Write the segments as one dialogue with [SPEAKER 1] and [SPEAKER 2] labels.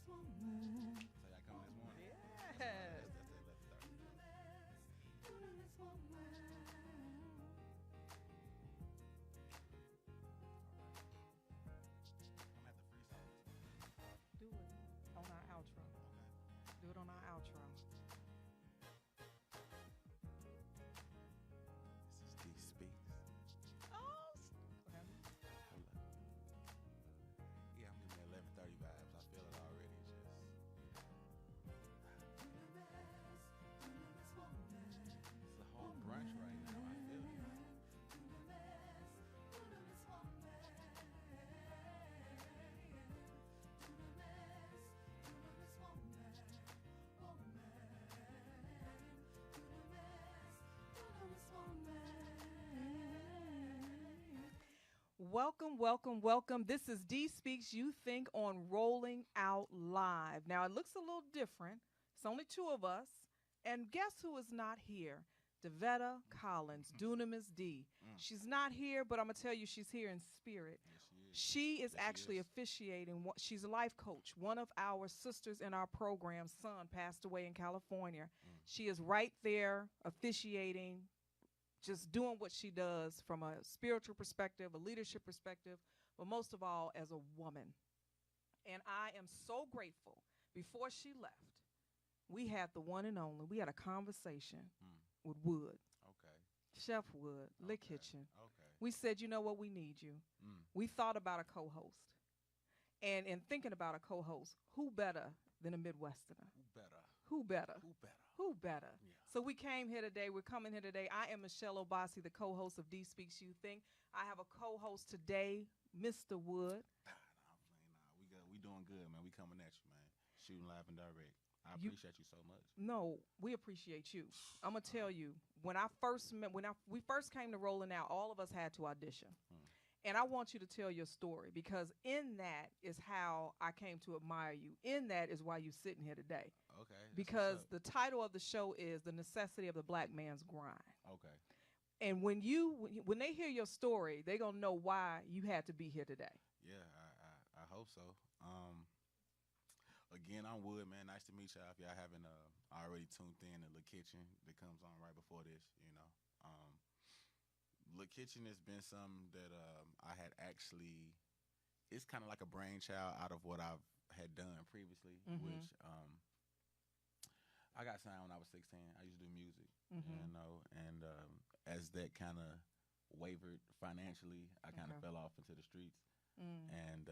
[SPEAKER 1] woman.
[SPEAKER 2] So y'all coming this morning?
[SPEAKER 1] Yes.
[SPEAKER 2] That's at 11:30.
[SPEAKER 1] Dunamis woman.
[SPEAKER 2] All right. I'm gonna have to freestyle this one.
[SPEAKER 1] Do it on our outro.
[SPEAKER 2] Okay.
[SPEAKER 1] Do it on our outro.
[SPEAKER 2] This is D Speaks.
[SPEAKER 1] Oh, okay.
[SPEAKER 2] Hold up. Yeah, I'm getting the 11:30 vibes. I feel it already. Just it's a whole brunch right now. I feel it.
[SPEAKER 1] Welcome, welcome, welcome. This is D Speaks You Think on Rolling Out Live. Now, it looks a little different. It's only two of us. And guess who is not here? Devetta Collins, Dunamis D. She's not here, but I'm going to tell you she's here in spirit.
[SPEAKER 2] Yes, she is.
[SPEAKER 1] She is
[SPEAKER 2] Yes, she
[SPEAKER 1] actually
[SPEAKER 2] is.
[SPEAKER 1] officiating. She's a life coach. One of our sisters in our program, son, passed away in California. She is right there officiating, just doing what she does from a spiritual perspective, a leadership perspective, but most of all as a woman. And I am so grateful. Before she left, we had the one and only, we had a conversation with Wood,
[SPEAKER 2] Okay.
[SPEAKER 1] Chef Wood, Lick
[SPEAKER 2] Okay.
[SPEAKER 1] Kitchen.
[SPEAKER 2] Okay.
[SPEAKER 1] We said, you know what, we need you. We thought about a co-host. And in thinking about a co-host, who better than a Midwesterner?
[SPEAKER 2] Who better?
[SPEAKER 1] Who better?
[SPEAKER 2] Who better?
[SPEAKER 1] Who better?
[SPEAKER 2] Yeah.
[SPEAKER 1] So we came here today. We're coming here today. I am Michelle Obasi, the co-host of D Speaks You Think. I have a co-host today, Mr. Wood.
[SPEAKER 2] Nah, I'm playing. Nah, we doing good, man. We coming at you, man. Shooting live and direct. I
[SPEAKER 1] You-
[SPEAKER 2] appreciate you so much.
[SPEAKER 1] No, we appreciate you. I'm gonna tell you, when I first met, we first came to Rolling Out, all of us had to audition. And I want you to tell your story, because in that is how I came to admire you. In that is why you're sitting here today.
[SPEAKER 2] Okay. that's
[SPEAKER 1] Because
[SPEAKER 2] what's
[SPEAKER 1] the title of the show is The Necessity of the Black Man's Grind.
[SPEAKER 2] up. Okay.
[SPEAKER 1] And when they hear your story, they're going to know why you had to be here today.
[SPEAKER 2] Yeah, I hope so. Again, I'm Wood, man. Nice to meet y'all. If y'all haven't already tuned in to The Kitchen that comes on right before this, The Kitchen has been something that I had actually. It's kind of like a brainchild out of what I've had done previously, which I got signed when I was 16. I used to do music, and as that kind of wavered financially, I kind of
[SPEAKER 1] Okay.
[SPEAKER 2] fell off into the streets, and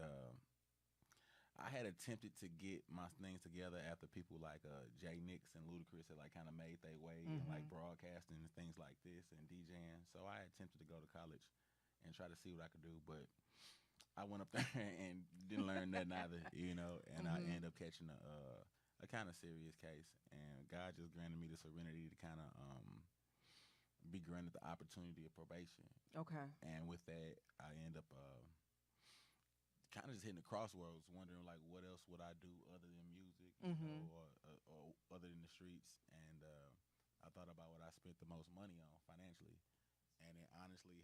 [SPEAKER 2] I had attempted to get my things together after people like Jay Nix and Ludacris had like kind of made their way in like broadcasting and things like this and DJing. So I attempted to go to college and try to see what I could do, but I went up there and didn't learn nothing either, and I ended up catching a kind of serious case, and God just granted me the serenity to kind of be granted the opportunity of probation.
[SPEAKER 1] Okay.
[SPEAKER 2] And with that, I end up kind of just hitting the crossroads, wondering like what else would I do other than music, or other than the streets. And I thought about what I spent the most money on financially, and it honestly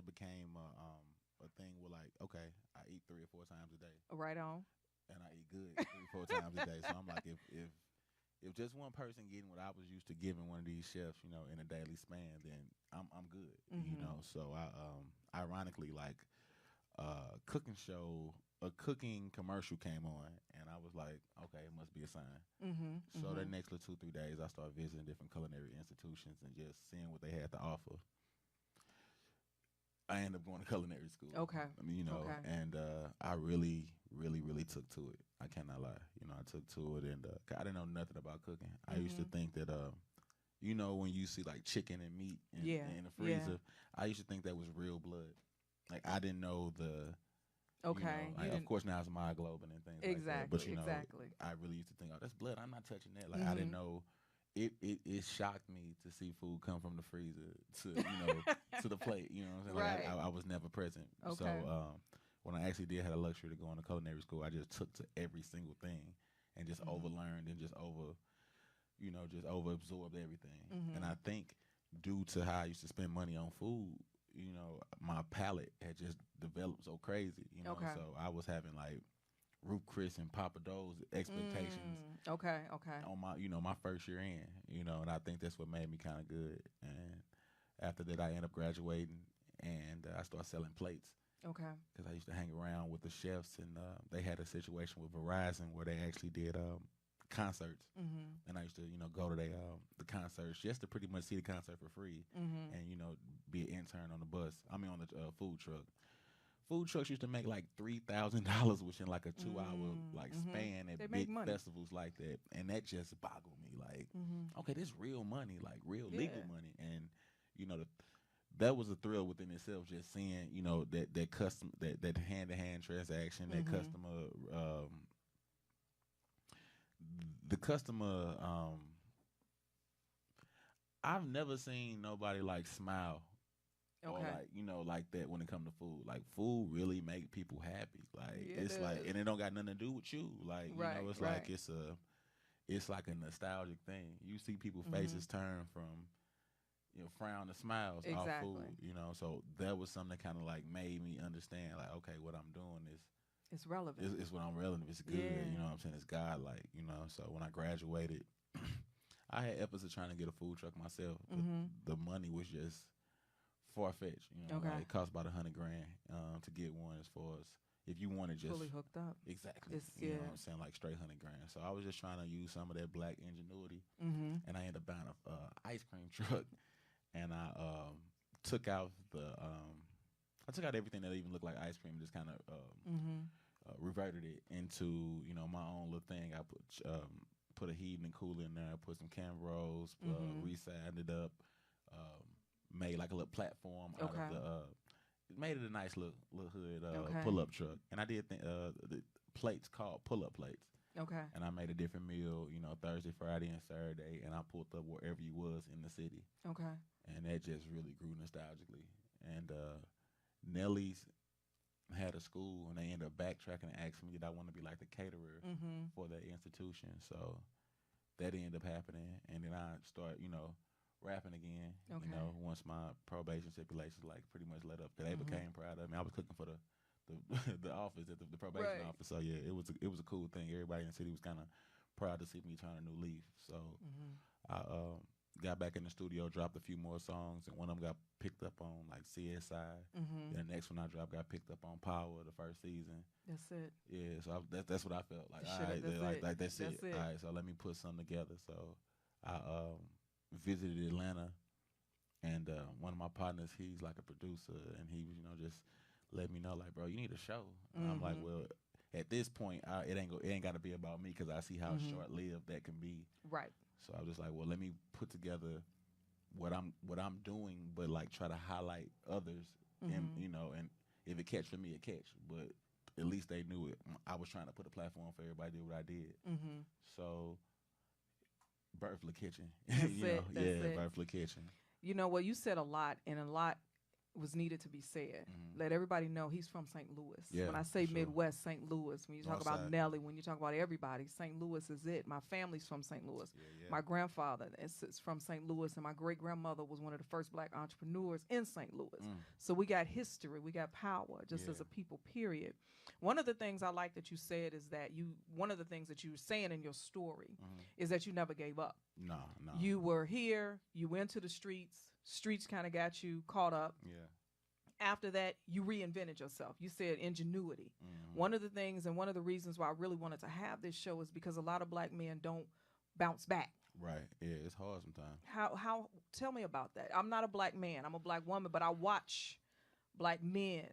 [SPEAKER 2] became a thing where like, okay, I eat 3 or 4 times a day,
[SPEAKER 1] Right on.
[SPEAKER 2] and I eat good 3 or 4 times a day. So I'm like, if just one person getting what I was used to giving one of these chefs, in a daily span, then I'm good, So I ironically, like, a cooking commercial came on, and I was like, okay, it must be a sign. So the next little 2-3 days, I started visiting different culinary institutions and just seeing what they had to offer. I ended up going to culinary school.
[SPEAKER 1] Okay. Okay.
[SPEAKER 2] And I really, really, really took to it. I cannot lie. I took to it, and I didn't know nothing about cooking. I used to think that, when you see like chicken and meat in the freezer, I used to think that was real blood. Like I didn't know the.
[SPEAKER 1] Okay.
[SPEAKER 2] Of course now it's myoglobin and things like that. But
[SPEAKER 1] Exactly.
[SPEAKER 2] I really used to think, oh, that's blood. I'm not touching that. Like I didn't know. It shocked me to see food come from the freezer to to the plate. You know what I'm saying? Like
[SPEAKER 1] Right.
[SPEAKER 2] I was never present.
[SPEAKER 1] Okay.
[SPEAKER 2] So when I actually did have the luxury to go into culinary school, I just took to every single thing and just overlearned and just over absorbed everything. And I think due to how I used to spend money on food, my palate had just developed so crazy.
[SPEAKER 1] Okay.
[SPEAKER 2] So I was having like Ruth Chris and Papa Do's expectations.
[SPEAKER 1] Okay.
[SPEAKER 2] On my, my first year in, and I think that's what made me kind of good. And after that, I ended up graduating, and I started selling plates.
[SPEAKER 1] Okay.
[SPEAKER 2] Because I used to hang around with the chefs, and they had a situation with Verizon where they actually did concerts, and I used to, go to the concerts just to pretty much see the concert for free, and be an intern on the bus. I mean, on the food truck. Food trucks used to make like $3,000 within like a 2-hour span at big festivals like that, and that just boggled me. Like, okay, this real money, like real legal money, and that was a thrill within itself. Just seeing, that custom, that hand-to-hand transaction, that customer, the customer. I've never seen nobody like smile.
[SPEAKER 1] Okay.
[SPEAKER 2] Or like that when it comes to food. Like food really make people happy. Like it's like, and it don't got nothing to do with you. Like it's like it's like a nostalgic thing. You see people's faces turn from frown to smiles off food. So that was something that kind of like made me understand. Like, okay, what I'm doing is
[SPEAKER 1] it's relevant.
[SPEAKER 2] It's what I'm relevant. It's good. You know what I'm saying? It's godlike. So when I graduated, I had efforts of trying to get a food truck myself, but the money was just far-fetched. Like it cost about $100,000 to get one, as far as if you wanted just
[SPEAKER 1] fully hooked up.
[SPEAKER 2] Exactly. You know what I'm saying? Like straight $100,000. So I was just trying to use some of that black ingenuity, and I ended up buying a ice cream truck, and I took out everything that even looked like ice cream, and just kind of reverted it into my own little thing. I put a heating and cooler in there, put some camera rolls, resanded it up, made like a little platform out of the made it a nice little hood pull-up truck. And I did the plates called pull-up plates.
[SPEAKER 1] Okay.
[SPEAKER 2] And I made a different meal, Thursday, Friday, and Saturday, and I pulled up wherever you was in the city.
[SPEAKER 1] Okay.
[SPEAKER 2] And that just really grew nostalgically. And Nellie's had a school, and they ended up backtracking and asking me did I want to be like the caterer for that institution. So that ended up happening, and then I start, rapping again. Once my probation stipulations like pretty much let up, they became proud of me. I was cooking for the the office at the probation office. So yeah, it was a cool thing. Everybody in the city was kind of proud to see me turn a new leaf. So I got back in the studio, dropped a few more songs, and one of them got picked up on like CSI. Then the next one I dropped got picked up on Power the first season.
[SPEAKER 1] That's it.
[SPEAKER 2] Yeah, so that's what I felt like. All right, that's it. All right, so let me put something together. So I visited Atlanta, and one of my partners, he's like a producer, and he was just let me know like, bro, you need a show. And I'm like, well, at this point, it ain't got to be about me, because I see how short lived that can be.
[SPEAKER 1] Right.
[SPEAKER 2] So I was just like, well, let me put together what I'm doing, but like try to highlight others, and and if it catch for me, it catch. But at least they knew it. I was trying to put a platform for everybody to do what I did. So Birth La Kitchen.
[SPEAKER 1] That's it.
[SPEAKER 2] Birth La Kitchen.
[SPEAKER 1] Well, you said a lot, and a lot was needed to be said. Let everybody know he's from St. Louis.
[SPEAKER 2] Yeah,
[SPEAKER 1] when I say
[SPEAKER 2] sure.
[SPEAKER 1] Midwest, St. Louis, when you talk
[SPEAKER 2] Northside.
[SPEAKER 1] about Nelly, when you talk about everybody, St. Louis is it. My family's from St. Louis.
[SPEAKER 2] Yeah.
[SPEAKER 1] My grandfather is from St. Louis, and my great-grandmother was one of the first black entrepreneurs in St. Louis. So we got history, we got power, just as a people, period. One of the things I like that you said is that one of the things that you were saying in your story is that you never gave up.
[SPEAKER 2] No.
[SPEAKER 1] You were here, you went to the streets kind of got you caught up.
[SPEAKER 2] Yeah.
[SPEAKER 1] After that, you reinvented yourself. You said ingenuity. One of the things and one of the reasons why I really wanted to have this show is because a lot of black men don't bounce back.
[SPEAKER 2] Right. Yeah, it's hard sometimes.
[SPEAKER 1] How tell me about that. I'm not a black man. I'm a black woman, but I watch black men.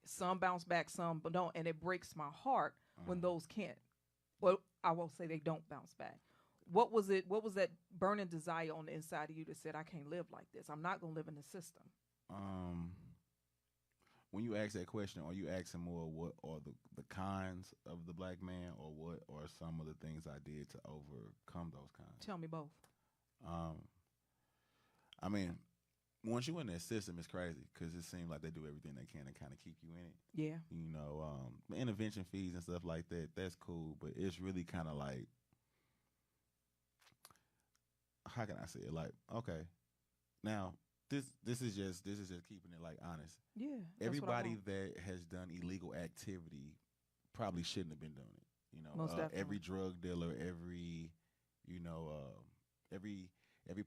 [SPEAKER 1] Some bounce back, some don't, and it breaks my heart when those can't. Well, I won't say they don't bounce back. What was it? What was that burning desire on the inside of you that said, I can't live like this? I'm not going to live in the system.
[SPEAKER 2] When you ask that question, are you asking more what are the kinds of the black man, or what are some of the things I did to overcome those kinds?
[SPEAKER 1] Tell me both.
[SPEAKER 2] I mean, once you in that system, it's crazy, because it seems like they do everything they can to kind of keep you in it.
[SPEAKER 1] Yeah.
[SPEAKER 2] Intervention fees and stuff like that, that's cool, but it's really kind of like, how can I say it? Like, okay, now this is just keeping it like honest.
[SPEAKER 1] Yeah.
[SPEAKER 2] Everybody that has done illegal activity probably shouldn't have been doing it. You know,
[SPEAKER 1] Most definitely.
[SPEAKER 2] every drug dealer, every you know, every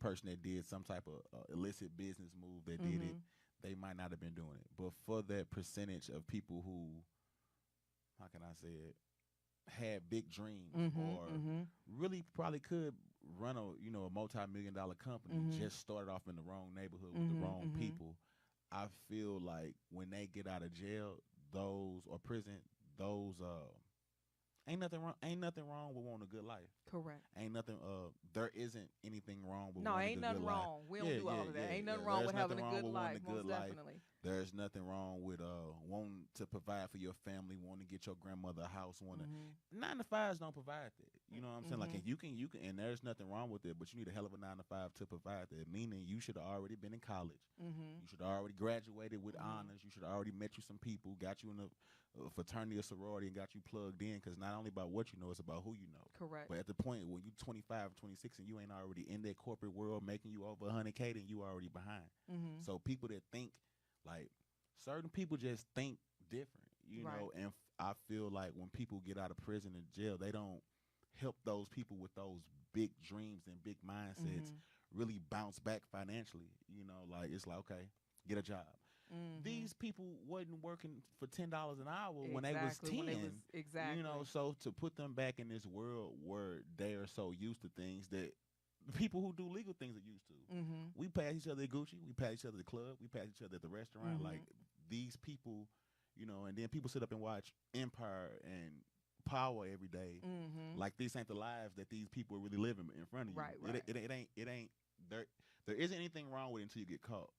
[SPEAKER 2] person that did some type of illicit business move that did it, they might not have been doing it. But for that percentage of people who, how can I say it, had big dreams or really probably could run a multi-million-dollar company, just started off in the wrong neighborhood with the wrong people. I feel like when they get out of jail, or prison, those ain't nothing wrong with wanting a good life.
[SPEAKER 1] Correct.
[SPEAKER 2] Ain't nothing. There isn't anything wrong with
[SPEAKER 1] No,
[SPEAKER 2] wanting
[SPEAKER 1] ain't
[SPEAKER 2] a
[SPEAKER 1] nothing
[SPEAKER 2] good
[SPEAKER 1] wrong.
[SPEAKER 2] life.
[SPEAKER 1] We don't do all of that. Ain't nothing wrong with having a good life. Most definitely.
[SPEAKER 2] There's nothing wrong with wanting to provide for your family, wanting to get your grandmother a house. 9 to 5s don't provide that. You know what I'm saying? Like, and you can, and there's nothing wrong with it, but you need a hell of a 9 to 5 to provide that. Meaning, you should have already been in college. You should have already graduated with honors. You should have already met you some people, got you in a fraternity or sorority, and got you plugged in. Because not only about what you know, it's about who you know.
[SPEAKER 1] Correct.
[SPEAKER 2] But at the point when you 25, 26, and you ain't already in that corporate world making you over 100K, then you already behind. So people that think like certain people just think different, you know. And I feel like when people get out of prison and jail, they don't help those people with those big dreams and big mindsets really bounce back financially. You know, like it's like, okay, get a job. These people wasn't working for $10 an hour when they was 10.
[SPEAKER 1] Exactly.
[SPEAKER 2] You know, so to put them back in this world where they are so used to things that people who do legal things are used to. We pass each other at Gucci. We pass each other at the club. We pass each other at the restaurant. Like these people, you know, and then people sit up and watch Empire and Power every day. Like these ain't the lives that these people are really living in front of you.
[SPEAKER 1] Right.
[SPEAKER 2] It ain't there isn't anything wrong with it until you get caught.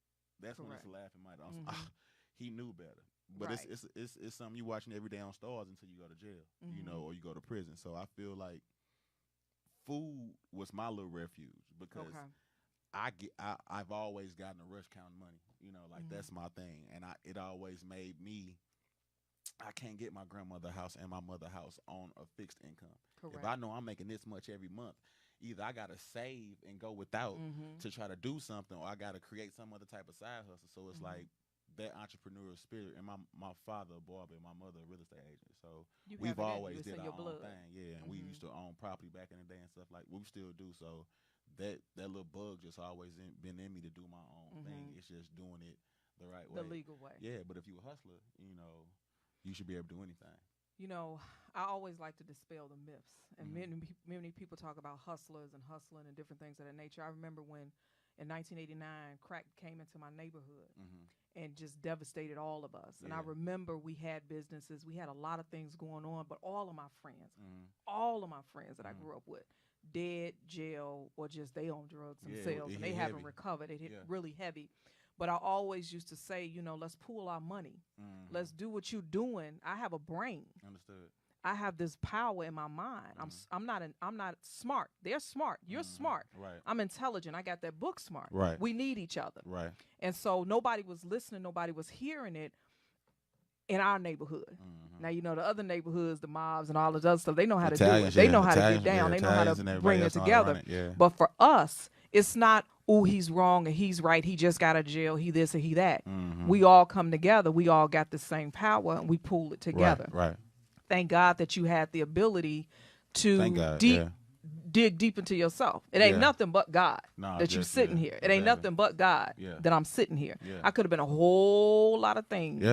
[SPEAKER 2] That's when it's a laughing matter. He knew better. But it's something you watching every day on Stars until you go to jail, you know, or you go to prison. So I feel like food was my little refuge because I've always gotten a rush counting money. You know, like that's my thing. And it always made me, I can't get my grandmother house and my mother house on a fixed income.
[SPEAKER 1] Correct.
[SPEAKER 2] If I know I'm making this much every month, either I got to save and go without to try to do something, or I got to create some other type of side hustle. So it's like that entrepreneurial spirit. And my father, a barber, and my mother, a real estate agent. So we've always did our own thing. Yeah, and we used to own property back in the day and stuff like we still do. So that little bug just always been in me to do my own thing. It's just doing it the right way.
[SPEAKER 1] The legal way.
[SPEAKER 2] Yeah, but if you're a hustler, you know, you should be able to do anything.
[SPEAKER 1] You know, I always like to dispel the myths. And many people talk about hustlers and hustling and different things of that nature. I remember when in 1989, crack came into my neighborhood and just devastated all of us. And I remember we had businesses. We had a lot of things going on. But all of my friends that I grew up with, dead, jail, or just they on drugs themselves. And they haven't recovered. It hit really heavy. But I always used to say, you know, let's pool our money. Let's do what you're doing. I have a brain.
[SPEAKER 2] Understood.
[SPEAKER 1] I have this power in my mind. I'm not smart. They're smart. You're smart.
[SPEAKER 2] Right.
[SPEAKER 1] I'm intelligent. I got that book smart.
[SPEAKER 2] Right.
[SPEAKER 1] We need each other.
[SPEAKER 2] Right.
[SPEAKER 1] And so nobody was listening. Nobody was hearing it in our neighborhood. Now, you know, the other neighborhoods, the mobs and all of that other stuff, they know how to do it. They know how to get down. They know how to bring it together. But for us, it's not, oh, he's wrong and he's right. He just got out of jail. He this and he that. We all come together. We all got the same power and we pool it together.
[SPEAKER 2] Right.
[SPEAKER 1] Thank God that you had the ability to dig deep into yourself. It ain't nothing but God that you sitting here. It ain't nothing but God that I'm sitting here. I could have been a whole lot of things.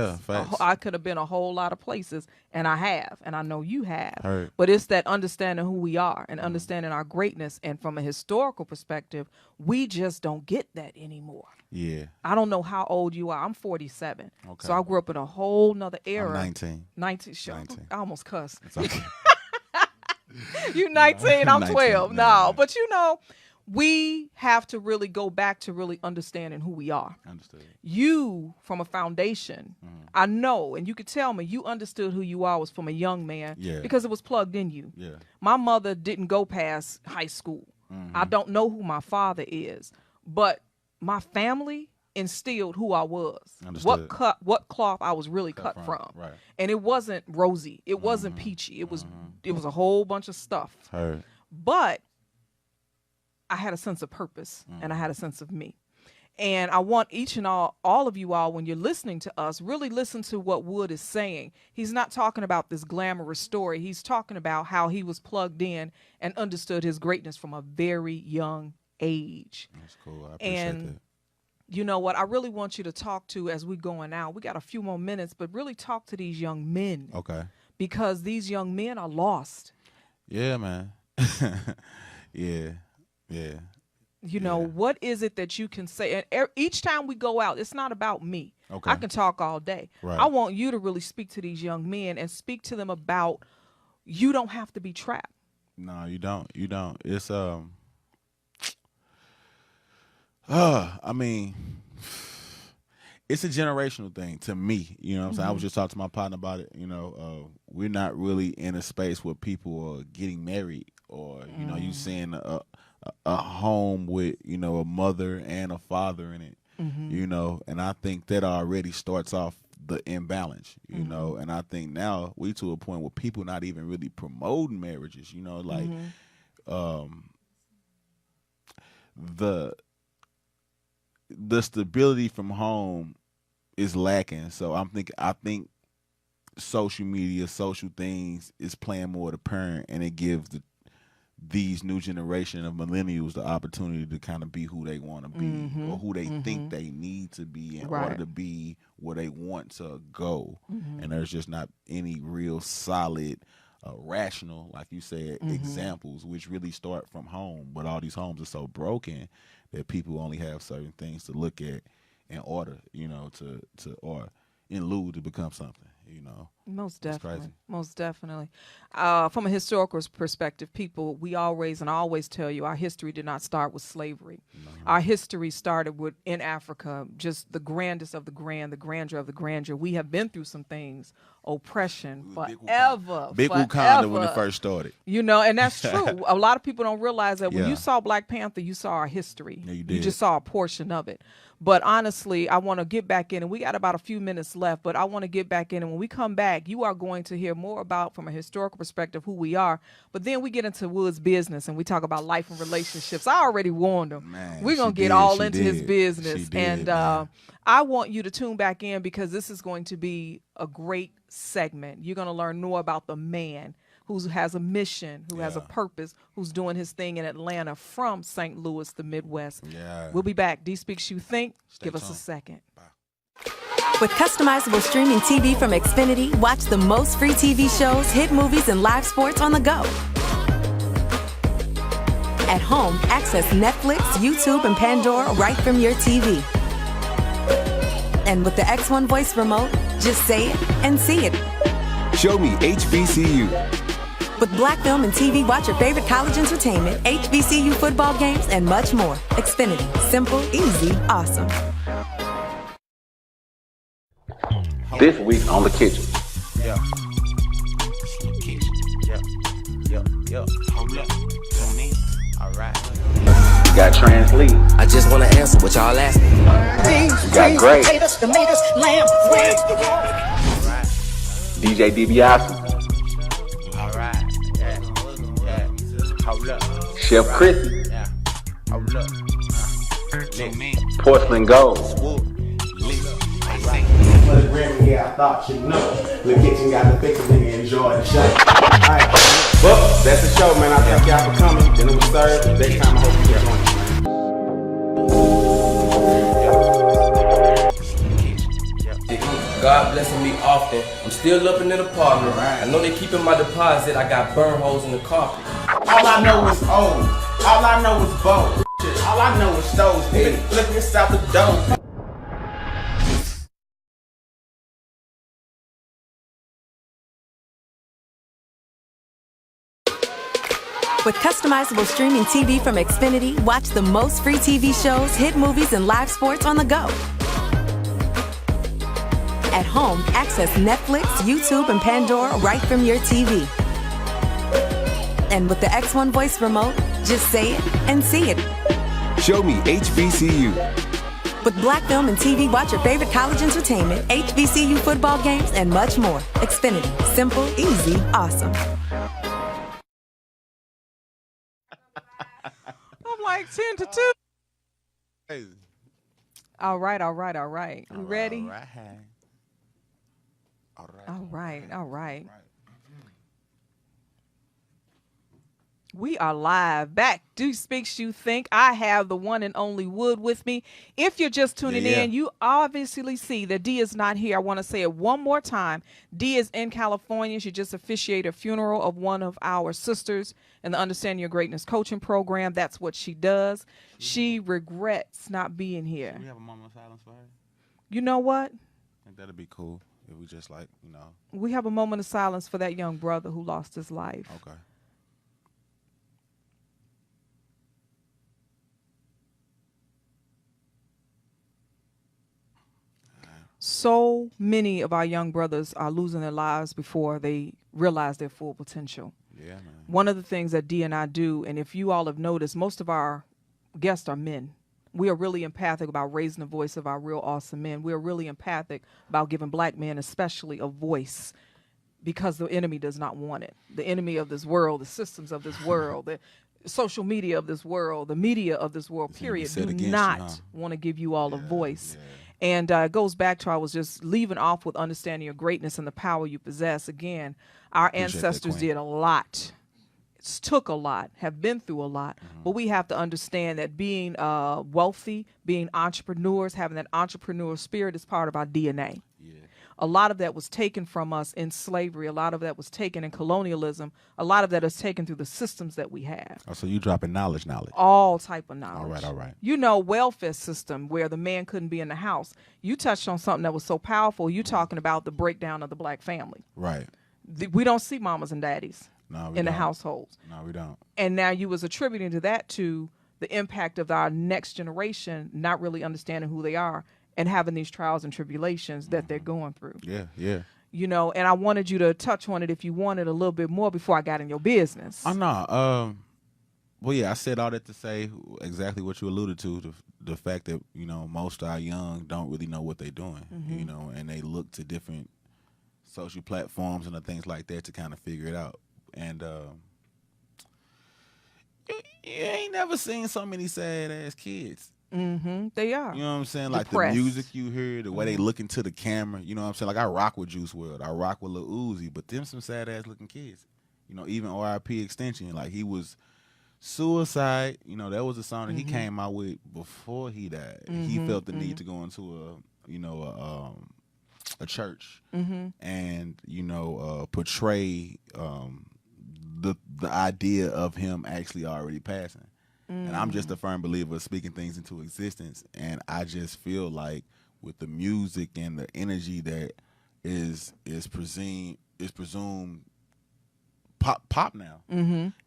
[SPEAKER 1] I could have been a whole lot of places, and I have, and I know you have. But it's that understanding who we are and understanding our greatness. And from a historical perspective, we just don't get that anymore.
[SPEAKER 2] Yeah.
[SPEAKER 1] I don't know how old you are. I'm 47. Okay. So I grew up in a whole nother era.
[SPEAKER 2] I'm 19.
[SPEAKER 1] 19. Sure.
[SPEAKER 2] 19.
[SPEAKER 1] I almost cussed.
[SPEAKER 2] It's okay.
[SPEAKER 1] You 19, I'm 12.
[SPEAKER 2] 19,
[SPEAKER 1] no, but you know, we have to really go back to really understanding who we are.
[SPEAKER 2] Understood.
[SPEAKER 1] You, from a foundation, I know, and you could tell me you understood who you are was from a young man because it was plugged in you.
[SPEAKER 2] Yeah.
[SPEAKER 1] My mother didn't go past high school. I don't know who my father is, but my family instilled who I was.
[SPEAKER 2] Understood.
[SPEAKER 1] What cloth I was really cut from.
[SPEAKER 2] Right.
[SPEAKER 1] And it wasn't rosy. It wasn't peachy. It was a whole bunch of stuff.
[SPEAKER 2] Heard.
[SPEAKER 1] But I had a sense of purpose and I had a sense of me. And I want each and all of you all, when you're listening to us, really listen to what Wood is saying. He's not talking about this glamorous story. He's talking about how he was plugged in and understood his greatness from a very young age.
[SPEAKER 2] That's cool. I appreciate that.
[SPEAKER 1] You know what? I really want you to talk to, as we're going out, we got a few more minutes, but really talk to these young men.
[SPEAKER 2] Okay.
[SPEAKER 1] Because these young men are lost.
[SPEAKER 2] Yeah, man. Yeah.
[SPEAKER 1] You know, what is it that you can say? And each time we go out, it's not about me.
[SPEAKER 2] Okay.
[SPEAKER 1] I can talk all day.
[SPEAKER 2] Right.
[SPEAKER 1] I want you to really speak to these young men and speak to them about you don't have to be trapped.
[SPEAKER 2] No, you don't. You don't. It's I mean, it's a generational thing to me. You know what I'm saying? I was just talking to my partner about it. You know, we're not really in a space where people are getting married or, you know, you seeing a home with, you know, a mother and a father in it, you know, and I think that already starts off the imbalance, you know, and I think now we to a point where people not even really promoting marriages, you know, like the stability from home is lacking. So I think social media, social things is playing more of the parent, and it gives these new generation of millennials the opportunity to kind of be who they want to be or who they think they need to be in order to be where they want to go. And there's just not any real solid, rational, like you said, examples, which really start from home. But all these homes are so broken that people only have certain things to look at in order, you know, or in lieu to become something, you know.
[SPEAKER 1] Most
[SPEAKER 2] It's
[SPEAKER 1] definitely.
[SPEAKER 2] crazy.
[SPEAKER 1] Most definitely. From a historical perspective, people, I always tell you, our history did not start with slavery. Our history started in Africa, just the grandest of the grandeur of the grandeur. We have been through some things, oppression, forever.
[SPEAKER 2] Big Wakanda when it first started.
[SPEAKER 1] You know, and that's true. A lot of people don't realize that when
[SPEAKER 2] Yeah.
[SPEAKER 1] you saw Black Panther, you saw our history.
[SPEAKER 2] Yeah, you
[SPEAKER 1] You
[SPEAKER 2] did.
[SPEAKER 1] just saw a portion of it. But honestly, I want to get back in, and we got about a few minutes left, but I want to get back in. And when we come back, you are going to hear more about, from a historical perspective, who we are. But then we get into Wood's business, and we talk about life and relationships. I already warned him.
[SPEAKER 2] Man,
[SPEAKER 1] We're going
[SPEAKER 2] she
[SPEAKER 1] to get
[SPEAKER 2] did,
[SPEAKER 1] all
[SPEAKER 2] she
[SPEAKER 1] into his
[SPEAKER 2] did.
[SPEAKER 1] business.
[SPEAKER 2] She did,
[SPEAKER 1] And
[SPEAKER 2] man.
[SPEAKER 1] I want you to tune back in, because this is going to be a great segment. You're going to learn more about the man who has a mission, who has a
[SPEAKER 2] Yeah.
[SPEAKER 1] purpose, who's doing his thing in Atlanta from St. Louis, the Midwest.
[SPEAKER 2] Yeah.
[SPEAKER 1] We'll be back. D Speaks You Think.
[SPEAKER 2] Stay
[SPEAKER 1] Give us a
[SPEAKER 2] tuned.
[SPEAKER 1] second.
[SPEAKER 3] With customizable streaming TV from Xfinity, watch the most free TV shows, hit movies, and live sports on the go. At home, access Netflix, YouTube, and Pandora right from your TV. And with the X1 voice remote, just say it and see it.
[SPEAKER 4] Show me HBCU.
[SPEAKER 3] With Black Film and TV, watch your favorite college entertainment, HBCU football games, and much more. Xfinity. Simple, easy, awesome.
[SPEAKER 5] This week on The Kitchen.
[SPEAKER 6] Yeah. Yeah. Hold up. Tune in. All right.
[SPEAKER 5] We got Trans Lee.
[SPEAKER 7] I just wanna answer what y'all ask me.
[SPEAKER 5] We got Gray. DJ DiBiase.
[SPEAKER 6] All right. Yeah. Hold up.
[SPEAKER 5] Chef Chrissy.
[SPEAKER 6] Yeah. Hold up. Tune in.
[SPEAKER 5] Porcelain Gold.
[SPEAKER 6] Wood. Lee. I say.
[SPEAKER 8] For the Grammy, yeah, I thought you know. The kitchen got the fix, nigga, enjoy the show. Alright, well, that's the show, man. I thank y'all for coming. Then it was served. Next time, I hope you get lunch, man.
[SPEAKER 7] God blessing me often. I'm still up in the apartment. I know they keeping my deposit. I got burn holes in the carpet.
[SPEAKER 8] All I know is old. All I know is bold. All I know is stoves. Nigga, look inside the door.
[SPEAKER 3] With customizable streaming TV from Xfinity, watch the most free TV shows, hit movies, and live sports on the go. At home, access Netflix, YouTube, and Pandora right from your TV. And with the X1 voice remote, just say it and see it.
[SPEAKER 4] Show me HBCU.
[SPEAKER 3] With Black Film and TV, watch your favorite college entertainment, HBCU football games, and much more. Xfinity. Simple, easy, awesome.
[SPEAKER 1] I'm like 10 to 2.
[SPEAKER 2] Crazy.
[SPEAKER 1] All right. We ready?
[SPEAKER 2] All right.
[SPEAKER 1] We are live. Back. Do Speaks You Think. I have the one and only Wood with me. If you're just tuning in, you obviously see that D is not here. I want to say it one more time. D is in California. She just officiated a funeral of one of our sisters in the Understanding Your Greatness coaching program. That's what she does. She regrets not being here.
[SPEAKER 2] Should we have a moment of silence for her?
[SPEAKER 1] You know what?
[SPEAKER 2] I think that'd be cool if we just
[SPEAKER 1] We have a moment of silence for that young brother who lost his life.
[SPEAKER 2] Okay.
[SPEAKER 1] So many of our young brothers are losing their lives before they realize their full potential.
[SPEAKER 2] Yeah, man.
[SPEAKER 1] One of the things that D and I do, and if you all have noticed, most of our guests are men. We are really empathic about raising the voice of our real awesome men. We are really empathic about giving black men especially a voice because the enemy does not want it. The enemy of this world, the systems of this world, the social media of this world, the media of this world, period, do not want to give you all a voice. Yeah. And it goes back to I was just leaving off with understanding your greatness and the power you possess. Again, our ancestors did a lot. It took a lot, have been through a lot. But we have to understand that being wealthy, being entrepreneurs, having that entrepreneurial spirit is part of our DNA. Yeah. A lot of that was taken from us in slavery. A lot of that was taken in colonialism. A lot of that is taken through the systems that we have.
[SPEAKER 2] Oh, so you dropping knowledge.
[SPEAKER 1] All type of knowledge.
[SPEAKER 2] All right.
[SPEAKER 1] You know, welfare system where the man couldn't be in the house. You touched on something that was so powerful. You talking about the breakdown of the black family.
[SPEAKER 2] Right.
[SPEAKER 1] We don't see mamas and daddies in the households.
[SPEAKER 2] No, we don't.
[SPEAKER 1] And now you was attributing to that to the impact of our next generation not really understanding who they are and having these trials and tribulations that they're going through.
[SPEAKER 2] Yeah.
[SPEAKER 1] You know, and I wanted you to touch on it if you wanted a little bit more before I got in your business.
[SPEAKER 2] Oh, no. Well, yeah, I said all that to say exactly what you alluded to, the fact that, most of our young don't really know what they're doing, and they look to different social platforms and things like that to kind of figure it out. And you ain't never seen so many sad-ass kids.
[SPEAKER 1] They are.
[SPEAKER 2] You know what I'm saying?
[SPEAKER 1] Depressed.
[SPEAKER 2] Like the music you hear, the way they look into the camera. You know what I'm saying? Like I rock with Juice WRLD. I rock with Lil Uzi. But them some sad ass looking kids. Even RIP Extension. Like he was Suicide. That was a song that he came out with before he died. He felt the need to go into a church and portray the idea of him actually already passing. And I'm just a firm believer of speaking things into existence. And I just feel like with the music and the energy that is presumed pop now,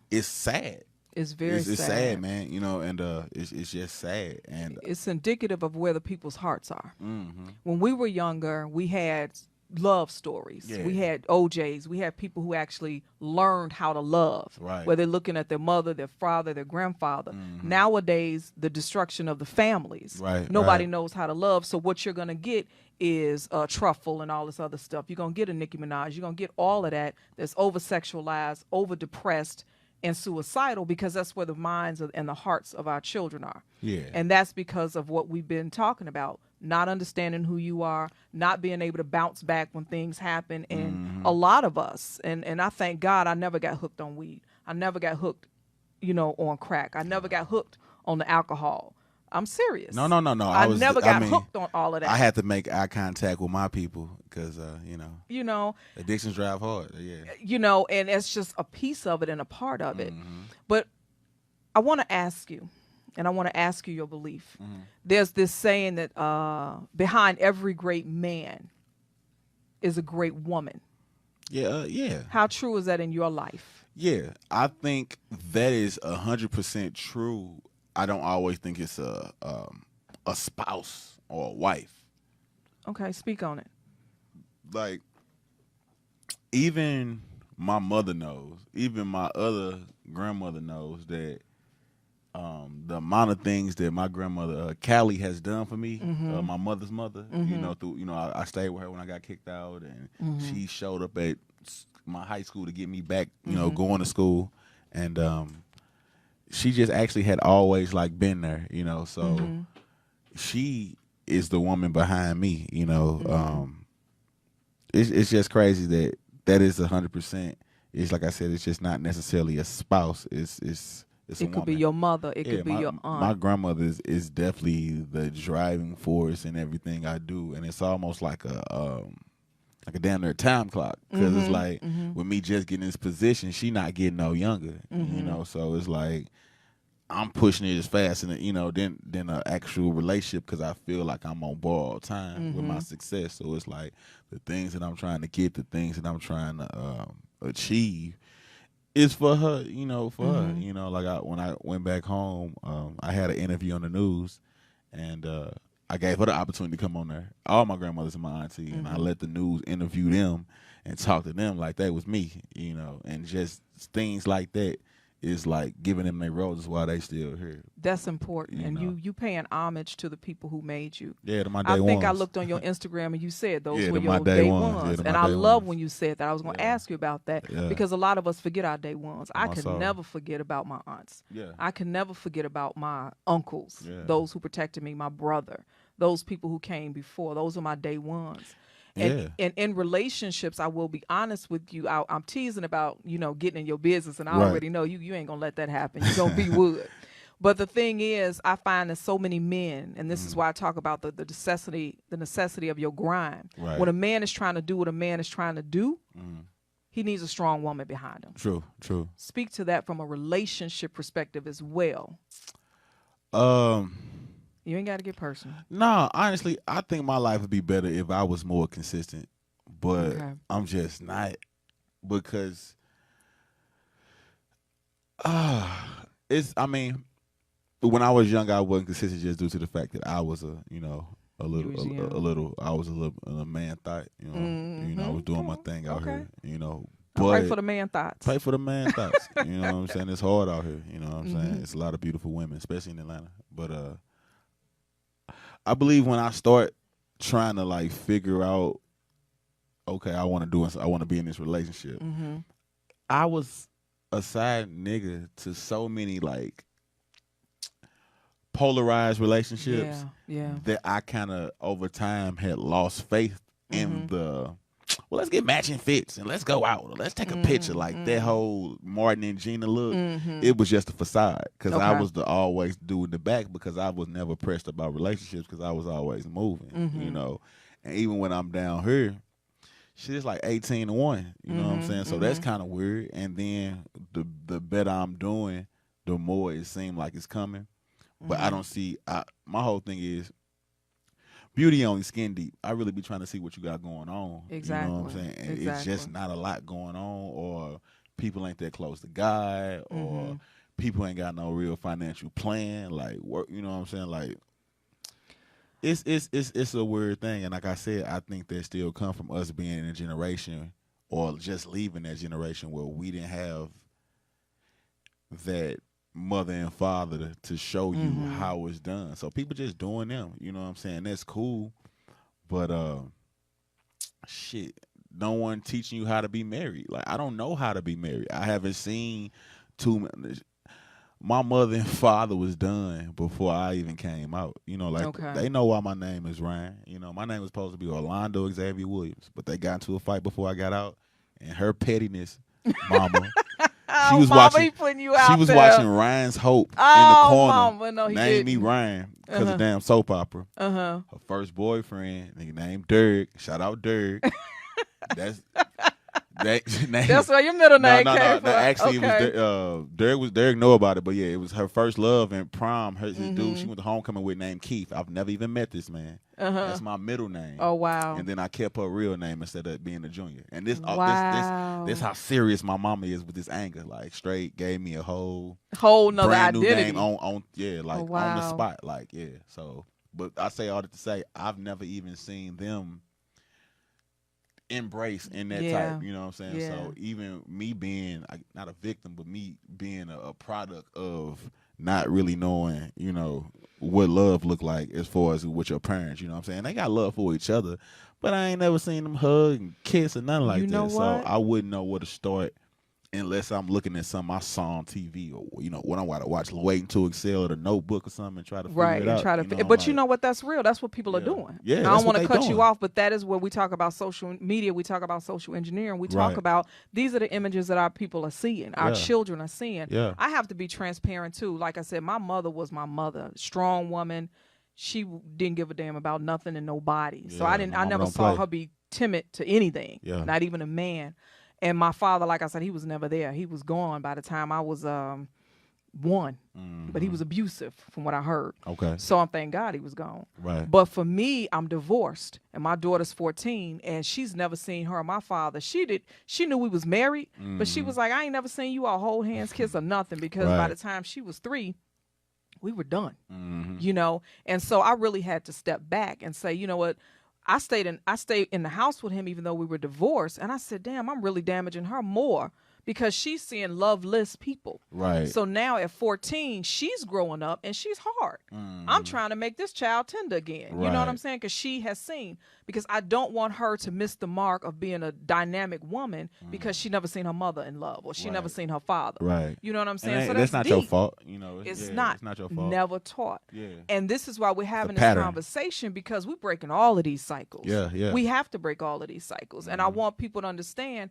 [SPEAKER 2] it's sad.
[SPEAKER 1] It's very
[SPEAKER 2] sad. It's sad, man. And it's just sad. And
[SPEAKER 1] it's indicative of where the people's hearts are. When we were younger, we had love stories. Yeah. We had OJs. We had people who actually learned how to love.
[SPEAKER 2] Right.
[SPEAKER 1] Where they're looking at their mother, their father, their grandfather. Nowadays, the destruction of the families.
[SPEAKER 2] Right.
[SPEAKER 1] Nobody knows how to love. So what you're going to get is Truffle and all this other stuff. You're going to get a Nicki Minaj. You're going to get all of that that's over-sexualized, over-depressed, and suicidal because that's where the minds and the hearts of our children are.
[SPEAKER 2] Yeah.
[SPEAKER 1] And that's because of what we've been talking about. Not understanding who you are, not being able to bounce back when things happen. And a lot of us, and I thank God I never got hooked on weed. I never got hooked, on crack. I never got hooked on the alcohol. I'm serious.
[SPEAKER 2] No.
[SPEAKER 1] I never got hooked on all of that.
[SPEAKER 2] I had to make eye contact with my people because, addictions drive hard. Yeah.
[SPEAKER 1] And it's just a piece of it and a part of it. But I want to ask you, and I want to ask you your belief. There's this saying that behind every great man is a great woman.
[SPEAKER 2] Yeah.
[SPEAKER 1] How true is that in your life?
[SPEAKER 2] Yeah, I think that is 100% true. I don't always think it's a spouse or a wife.
[SPEAKER 1] Okay, speak on it.
[SPEAKER 2] Like, even my mother knows, even my other grandmother knows that the amount of things that my grandmother Callie has done for me, my mother's mother, I stayed with her when I got kicked out, and she showed up at my high school to get me back, going to school, and she just actually had always been there, so she is the woman behind me. You know, it's just crazy that is 100%. It's like I said, it's just not necessarily a spouse. It's a
[SPEAKER 1] It could be
[SPEAKER 2] woman.
[SPEAKER 1] your mother. It could be your aunt.
[SPEAKER 2] My grandmother is definitely the driving force in everything I do, and it's almost like a damn near time clock, because it's like with me just getting in this position, she not getting no younger, you know. So it's like I'm pushing it as fast, and than an actual relationship, because I feel like I'm on borrowed time with my success. So it's like the things that I'm trying to get, the things that I'm trying to achieve, is for her, for her. Like when I went back home, I had an interview on the news, and I gave her the opportunity to come on there. All my grandmothers and my auntie, and I let the news interview them and talk to them like that was me, and just things like that is like giving them their roses while they still here.
[SPEAKER 1] That's important,
[SPEAKER 2] You
[SPEAKER 1] and
[SPEAKER 2] know.
[SPEAKER 1] you paying homage to the people who made you.
[SPEAKER 2] Yeah, to my day
[SPEAKER 1] I think I
[SPEAKER 2] ones.
[SPEAKER 1] looked on your Instagram and you said those
[SPEAKER 2] Yeah,
[SPEAKER 1] were
[SPEAKER 2] to my
[SPEAKER 1] your
[SPEAKER 2] day
[SPEAKER 1] day
[SPEAKER 2] ones.
[SPEAKER 1] ones,
[SPEAKER 2] Yeah, to
[SPEAKER 1] and
[SPEAKER 2] my
[SPEAKER 1] I
[SPEAKER 2] day
[SPEAKER 1] love
[SPEAKER 2] ones.
[SPEAKER 1] when you said that. I was going to
[SPEAKER 2] Yeah.
[SPEAKER 1] ask you about that
[SPEAKER 2] Yeah.
[SPEAKER 1] because a lot of us forget our day ones. I
[SPEAKER 2] my
[SPEAKER 1] could
[SPEAKER 2] soul.
[SPEAKER 1] never forget about my aunts.
[SPEAKER 2] Yeah.
[SPEAKER 1] I can never forget about my uncles,
[SPEAKER 2] Yeah.
[SPEAKER 1] those who protected me, my brother, those people who came before. Those are my day ones. And,
[SPEAKER 2] Yeah.
[SPEAKER 1] and in relationships, I will be honest with you. I'm teasing about, getting in your business, and I
[SPEAKER 2] Right.
[SPEAKER 1] already know you ain't going to let that happen. You're going to be wood. But the thing is, I find that so many men, and this is why I talk about the necessity of your grind.
[SPEAKER 2] Right.
[SPEAKER 1] When a man is trying to do what a man is trying to do, he needs a strong woman behind him.
[SPEAKER 2] True.
[SPEAKER 1] Speak to that from a relationship perspective as well. You ain't got to get personal.
[SPEAKER 2] No, honestly, I think my life would be better if I was more consistent, but
[SPEAKER 1] Okay.
[SPEAKER 2] I'm just not, because when I was young, I wasn't consistent just due to the fact that I was a
[SPEAKER 1] was young.
[SPEAKER 2] I was a little man thought, I was doing my thing out
[SPEAKER 1] Okay.
[SPEAKER 2] here,
[SPEAKER 1] All
[SPEAKER 2] but
[SPEAKER 1] right for the man thoughts.
[SPEAKER 2] pray for the man thoughts. You know what I'm saying? It's hard out here. You know what I'm saying? It's a lot of beautiful women, especially in Atlanta. But I believe when I start trying to like figure out, okay, I want to be in this relationship. I was a side nigga to so many like polarized relationships
[SPEAKER 1] Yeah.
[SPEAKER 2] that I kind of over time had lost faith in the. Well, let's get matching fits and let's go out. Or let's take a picture. Like that whole Martin and Gina look, it was just a facade, because I
[SPEAKER 1] Okay.
[SPEAKER 2] was the always dude in the back, because I was never pressed about relationships, because I was always moving, And even when I'm down here, shit is like 18-1. You know what I'm saying? So that's kind of weird. And then the better I'm doing, the more it seems like it's coming. But I don't see. My whole thing is, beauty only skin deep. I really be trying to see what you got going on.
[SPEAKER 1] Exactly.
[SPEAKER 2] You know what I'm saying? And it's
[SPEAKER 1] Exactly.
[SPEAKER 2] just not a lot going on, or people ain't that close to God, or people ain't got no real financial plan. Like work, you know what I'm saying? Like it's a weird thing. And like I said, I think that still come from us being in a generation, or just leaving that generation, where we didn't have that mother and father to show you how it's done. So people just doing them, you know what I'm saying? That's cool. But shit, no one teaching you how to be married. Like, I don't know how to be married. I haven't seen my mother and father was done before I even came out. Like
[SPEAKER 1] Okay.
[SPEAKER 2] they know why my name is Ryan. My name was supposed to be Orlando Xavier Williams, but they got into a fight before I got out, and her pettiness, mama. She was
[SPEAKER 1] Mama,
[SPEAKER 2] watching.
[SPEAKER 1] he putting you
[SPEAKER 2] She
[SPEAKER 1] out
[SPEAKER 2] was
[SPEAKER 1] there.
[SPEAKER 2] watching Ryan's Hope in the
[SPEAKER 1] Oh,
[SPEAKER 2] corner.
[SPEAKER 1] Mama, no, he
[SPEAKER 2] named me
[SPEAKER 1] didn't.
[SPEAKER 2] Ryan because of damn soap opera.
[SPEAKER 1] Uh-huh.
[SPEAKER 2] Her first boyfriend, nigga named Dirk. Shout out Dirk. That's that name.
[SPEAKER 1] That's where your middle name
[SPEAKER 2] no,
[SPEAKER 1] came from.
[SPEAKER 2] Actually,
[SPEAKER 1] Okay.
[SPEAKER 2] it was Derek know about it, but yeah, it was her first love in prom. His dude she went to homecoming with named Keith. I've never even met this man. That's my middle name.
[SPEAKER 1] Oh, wow.
[SPEAKER 2] And then I kept her real name instead of being a junior. And this
[SPEAKER 1] Wow.
[SPEAKER 2] this how serious my mama is with this anger. Like straight gave me a whole
[SPEAKER 1] nother
[SPEAKER 2] brand new
[SPEAKER 1] identity.
[SPEAKER 2] name on the
[SPEAKER 1] wow.
[SPEAKER 2] spot. Like, yeah. So, but I say all that to say, I've never even seen them embrace in that
[SPEAKER 1] Yeah.
[SPEAKER 2] type, you know what I'm saying?
[SPEAKER 1] Yeah.
[SPEAKER 2] So even me being not a victim, but me being a product of not really knowing, what love look like as far as with your parents, you know what I'm saying? They got love for each other, but I ain't never seen them hug and kiss or nothing like
[SPEAKER 1] You know
[SPEAKER 2] that.
[SPEAKER 1] what?
[SPEAKER 2] So I wouldn't know where to start unless I'm looking at something I saw on TV or when I want to watch Waiting to Excel or The Notebook or something and try to figure it out.
[SPEAKER 1] But you know what? That's real. That's what people are doing.
[SPEAKER 2] Yeah,
[SPEAKER 1] I don't want to cut you off, but that is where we talk about social media. We talk about social engineering. We talk about these are the images that our people are seeing, our children are seeing.
[SPEAKER 2] Yeah.
[SPEAKER 1] I have to be transparent too. Like I said, my mother was my mother, strong woman. She didn't give a damn about nothing and nobody. So I never saw her be timid to anything, not even a man. And my father, like I said, he was never there. He was gone by the time I was one. But he was abusive from what I heard.
[SPEAKER 2] Okay.
[SPEAKER 1] So I'm thank God he was gone.
[SPEAKER 2] Right.
[SPEAKER 1] But for me, I'm divorced. And my daughter's 14. And she's never seen her or my father. She knew we was married. But she was like, I ain't never seen you all hold hands, kiss or nothing. Because by the time she was 3, we were done. And so I really had to step back and say, you know what? I stayed in the house with him even though we were divorced, and I said, damn, I'm really damaging her more because she's seeing loveless people.
[SPEAKER 2] Right.
[SPEAKER 1] So now at 14, she's growing up and she's hard. I'm trying to make this child tender again. You know what I'm saying? Because she has seen. Because I don't want her to miss the mark of being a dynamic woman because she never seen her mother in love or she never seen her father.
[SPEAKER 2] Right.
[SPEAKER 1] You know what I'm saying?
[SPEAKER 2] So
[SPEAKER 1] that's
[SPEAKER 2] not
[SPEAKER 1] deep.
[SPEAKER 2] your fault.
[SPEAKER 1] It's not
[SPEAKER 2] your fault.
[SPEAKER 1] Never taught.
[SPEAKER 2] Yeah.
[SPEAKER 1] And this is why we're having this
[SPEAKER 2] pattern.
[SPEAKER 1] conversation because we're breaking all of these cycles.
[SPEAKER 2] Yeah.
[SPEAKER 1] We have to break all of these cycles. And I want people to understand,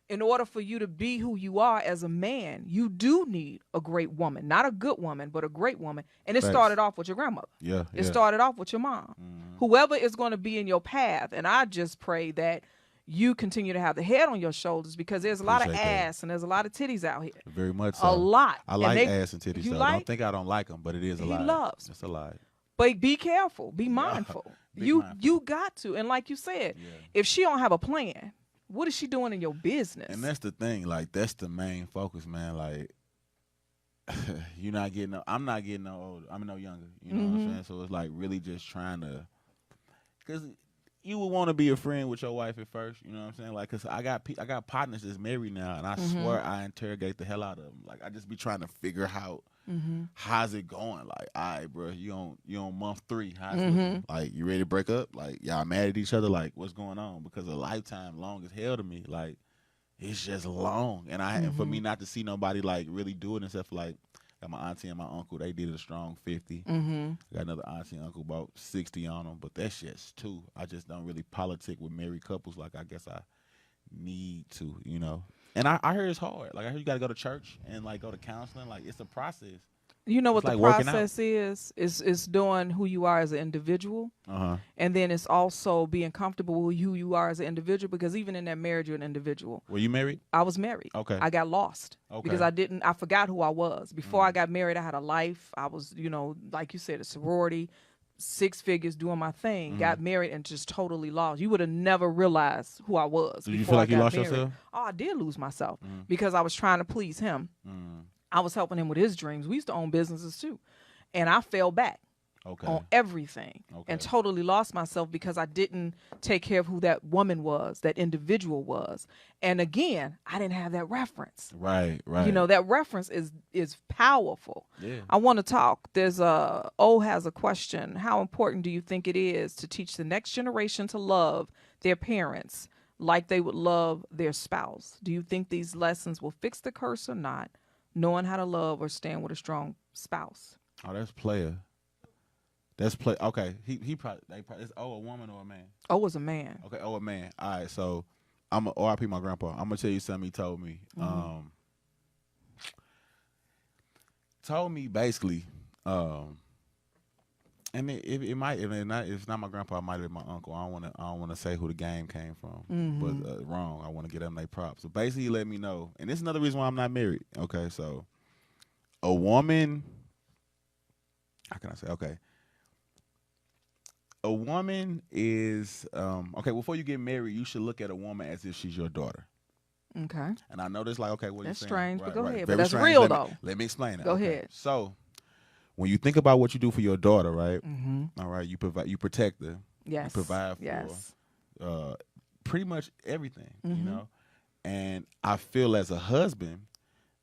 [SPEAKER 1] in order for you to be who you are as a man, you do need a great woman. Not a good woman, but a great woman. And it started off with your grandmother.
[SPEAKER 2] Yeah.
[SPEAKER 1] It started off with your mom. Whoever is going to be in your path. And I just pray that you continue to have the head on your shoulders because there's a lot of ass and there's a lot of titties out here.
[SPEAKER 2] Very much so.
[SPEAKER 1] A lot.
[SPEAKER 2] I like ass and titties.
[SPEAKER 1] You
[SPEAKER 2] so
[SPEAKER 1] like?
[SPEAKER 2] Don't think I don't like them, but it is a lot.
[SPEAKER 1] He loves.
[SPEAKER 2] It's a lot.
[SPEAKER 1] But be careful. Be mindful.
[SPEAKER 2] Mindful.
[SPEAKER 1] You got to. And like you said, if she don't have a plan, what is she doing in your business?
[SPEAKER 2] And that's the thing. Like, that's the main focus, man. Like, you're not getting I'm not getting no older. I'm no younger. You know what I'm saying? So it's like really just trying to, because you would want to be a friend with your wife at first. You know what I'm saying? Like, cause I got partners that's married now, and I swear I interrogate the hell out of them. Like, I just be trying to figure out how's it going. Like, all right, bro, you on month 3. How's it looking? Like, you ready to break up? Like, y'all mad at each other? Like, what's going on? Because a lifetime long as hell to me. Like, it's just long, and for me not to see nobody like really do it and stuff. Like, got my auntie and my uncle, they did a strong 50. Got another auntie and uncle about 60 on them, but that's just 2. I just don't really politic with married couples like I guess I need to, And I heard it's hard. Like, I heard you got to go to church and like go to counseling. Like, it's a process.
[SPEAKER 1] You know what
[SPEAKER 2] It's
[SPEAKER 1] the
[SPEAKER 2] like working
[SPEAKER 1] process is doing who you are as an individual. And then it's also being comfortable with who you are as an individual, because even in that marriage, you're an individual.
[SPEAKER 2] Were you married?
[SPEAKER 1] I was married.
[SPEAKER 2] Okay.
[SPEAKER 1] I got lost because I forgot who I was. Before I got married, I had a life. I was, like you said, a sorority, 6 figures, doing my thing. Got married and just totally lost. You would have never realized who I was.
[SPEAKER 2] Did you feel like you lost
[SPEAKER 1] married.
[SPEAKER 2] yourself?
[SPEAKER 1] Oh, I did lose myself because I was trying to please him. I was helping him with his dreams. We used to own businesses too. And I fell back on everything and totally lost myself because I didn't take care of who that woman was, that individual was. And again, I didn't have that reference.
[SPEAKER 2] Right.
[SPEAKER 1] That reference is powerful.
[SPEAKER 2] Yeah.
[SPEAKER 1] I want to talk. There's has a question. How important do you think it is to teach the next generation to love their parents like they would love their spouse? Do you think these lessons will fix the curse or not? Knowing how to love or stand with a strong spouse.
[SPEAKER 2] Oh, that's player. That's play. Okay, he probably it's a woman or a man.
[SPEAKER 1] Was a man.
[SPEAKER 2] Okay, a man. All right, so I'm a RIP my grandpa. I'm gonna tell you something he told me. Told me basically, and it's not my grandpa. It might have been my uncle. I don't wanna say who the game came from, but wrong. I want to get them their props. So basically, he let me know, and this is another reason why I'm not married. Okay, so a woman. How can I say? Okay. A woman is okay. Before you get married, you should look at a woman as if she's your daughter.
[SPEAKER 1] Okay.
[SPEAKER 2] And I know this, like, okay, what
[SPEAKER 1] that's
[SPEAKER 2] you're
[SPEAKER 1] strange,
[SPEAKER 2] saying.
[SPEAKER 1] but go ahead.
[SPEAKER 2] Very
[SPEAKER 1] But that's
[SPEAKER 2] strange.
[SPEAKER 1] real though.
[SPEAKER 2] Let me explain it.
[SPEAKER 1] Go ahead.
[SPEAKER 2] So, when you think about what you do for your daughter, right? All right, you protect her.
[SPEAKER 1] Yes.
[SPEAKER 2] You provide for pretty much everything, And I feel as a husband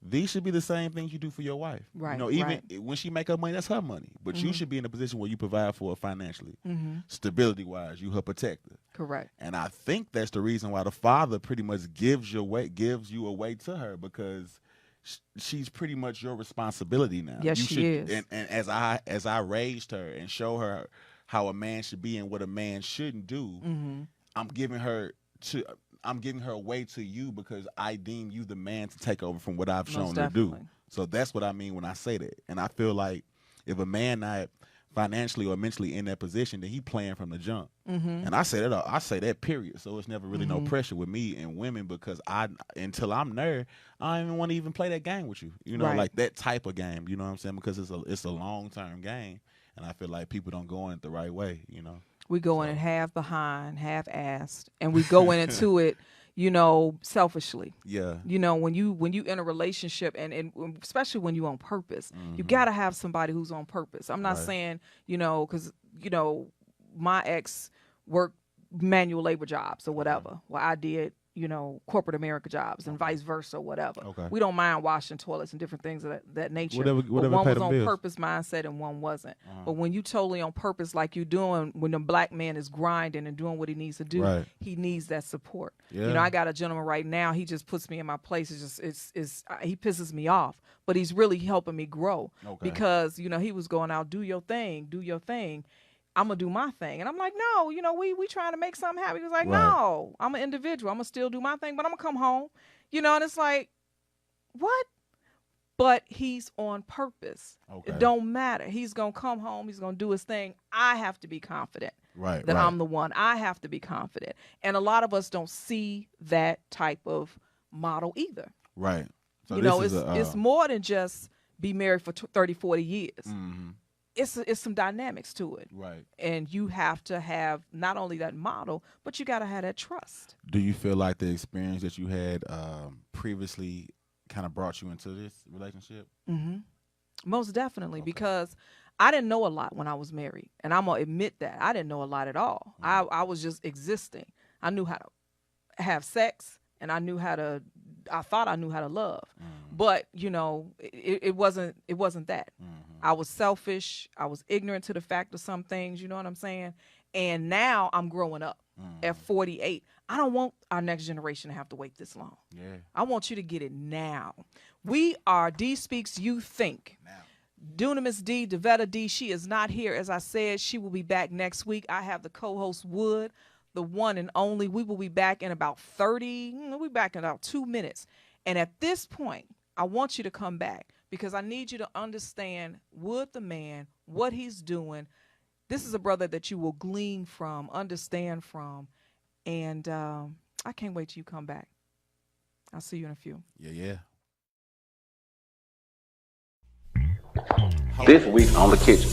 [SPEAKER 2] these should be the same things you do for your wife.
[SPEAKER 1] Right,
[SPEAKER 2] You know, even
[SPEAKER 1] right.
[SPEAKER 2] when she make her money, that's her money. But you should be in a position where you provide for her financially, stability wise. You her protector.
[SPEAKER 1] Correct.
[SPEAKER 2] And I think that's the reason why the father pretty much gives you away to her, because she's pretty much your responsibility now.
[SPEAKER 1] Yes,
[SPEAKER 2] you
[SPEAKER 1] she
[SPEAKER 2] should,
[SPEAKER 1] is.
[SPEAKER 2] And as I raised her and show her how a man should be and what a man shouldn't do, I'm giving her away to you because I deem you the man to take over from what I've
[SPEAKER 1] Most
[SPEAKER 2] shown her to do.
[SPEAKER 1] definitely.
[SPEAKER 2] So that's what I mean when I say that. And I feel like if a man not financially or mentally in that position, then he playing from the jump. And I say that period. So it's never really no pressure with me and women, because until I'm there, I don't even want to even play that game with you. You know,
[SPEAKER 1] Right.
[SPEAKER 2] like that type of game. You know what I'm saying? Because it's a long-term game, and I feel like people don't go in it the right way. You know.
[SPEAKER 1] We go in it half behind, half assed, and we go into it, selfishly.
[SPEAKER 2] Yeah.
[SPEAKER 1] When you in a relationship, and especially when you on purpose, you gotta have somebody who's on purpose. I'm not
[SPEAKER 2] Right.
[SPEAKER 1] saying, because my ex worked manual labor jobs or whatever. Well, I did, corporate America jobs and vice versa, or whatever.
[SPEAKER 2] Okay.
[SPEAKER 1] We don't mind washing toilets and different things of that nature.
[SPEAKER 2] Whatever
[SPEAKER 1] but one
[SPEAKER 2] pay
[SPEAKER 1] was
[SPEAKER 2] them
[SPEAKER 1] on
[SPEAKER 2] bills.
[SPEAKER 1] purpose mindset and one wasn't. But when you totally on purpose, like you doing, when the black man is grinding and doing what he needs to do,
[SPEAKER 2] Right.
[SPEAKER 1] he needs that support.
[SPEAKER 2] Yeah.
[SPEAKER 1] I got a gentleman right now. He just puts me in my place. He pisses me off, but he's really helping me grow
[SPEAKER 2] Okay.
[SPEAKER 1] because he was going out, do your thing. I'm gonna do my thing, and I'm like, no, we trying to make something happen. He was like,
[SPEAKER 2] Right.
[SPEAKER 1] no, I'm an individual. I'm gonna still do my thing, but I'm gonna come home, and it's like, what? But he's on purpose.
[SPEAKER 2] Okay.
[SPEAKER 1] It don't matter. He's gonna come home. He's gonna do his thing. I have to be confident
[SPEAKER 2] Right.
[SPEAKER 1] that
[SPEAKER 2] right.
[SPEAKER 1] I'm the one. I have to be confident, and a lot of us don't see that type of model either.
[SPEAKER 2] Right. So
[SPEAKER 1] It's more than just be married for 30, 40 years.
[SPEAKER 2] Mhm.
[SPEAKER 1] It's some dynamics to it.
[SPEAKER 2] Right.
[SPEAKER 1] And you have to have not only that model, but you got to have that trust.
[SPEAKER 2] Do you feel like the experience that you had previously kind of brought you into this relationship?
[SPEAKER 1] Most definitely, because I didn't know a lot when I was married. And I'm going to admit that. I didn't know a lot at all. I was just existing. I knew how to have sex, and I thought I knew how to love. But, it wasn't that. I was selfish. I was ignorant to the fact of some things, you know what I'm saying? And now I'm growing up at 48. I don't want our next generation to have to wait this long.
[SPEAKER 2] Yeah.
[SPEAKER 1] I want you to get it now. We are D Speaks You Think. Dunamis D, Devetta D, she is not here. As I said, she will be back next week. I have the co-host Wood, the one and only. We will be back in about 2 minutes. And at this point, I want you to come back because I need you to understand Wood the man, what he's doing. This is a brother that you will glean from, understand from. And I can't wait till you come back. I'll see you in a few.
[SPEAKER 2] Yeah.
[SPEAKER 5] This week on The Kitchen.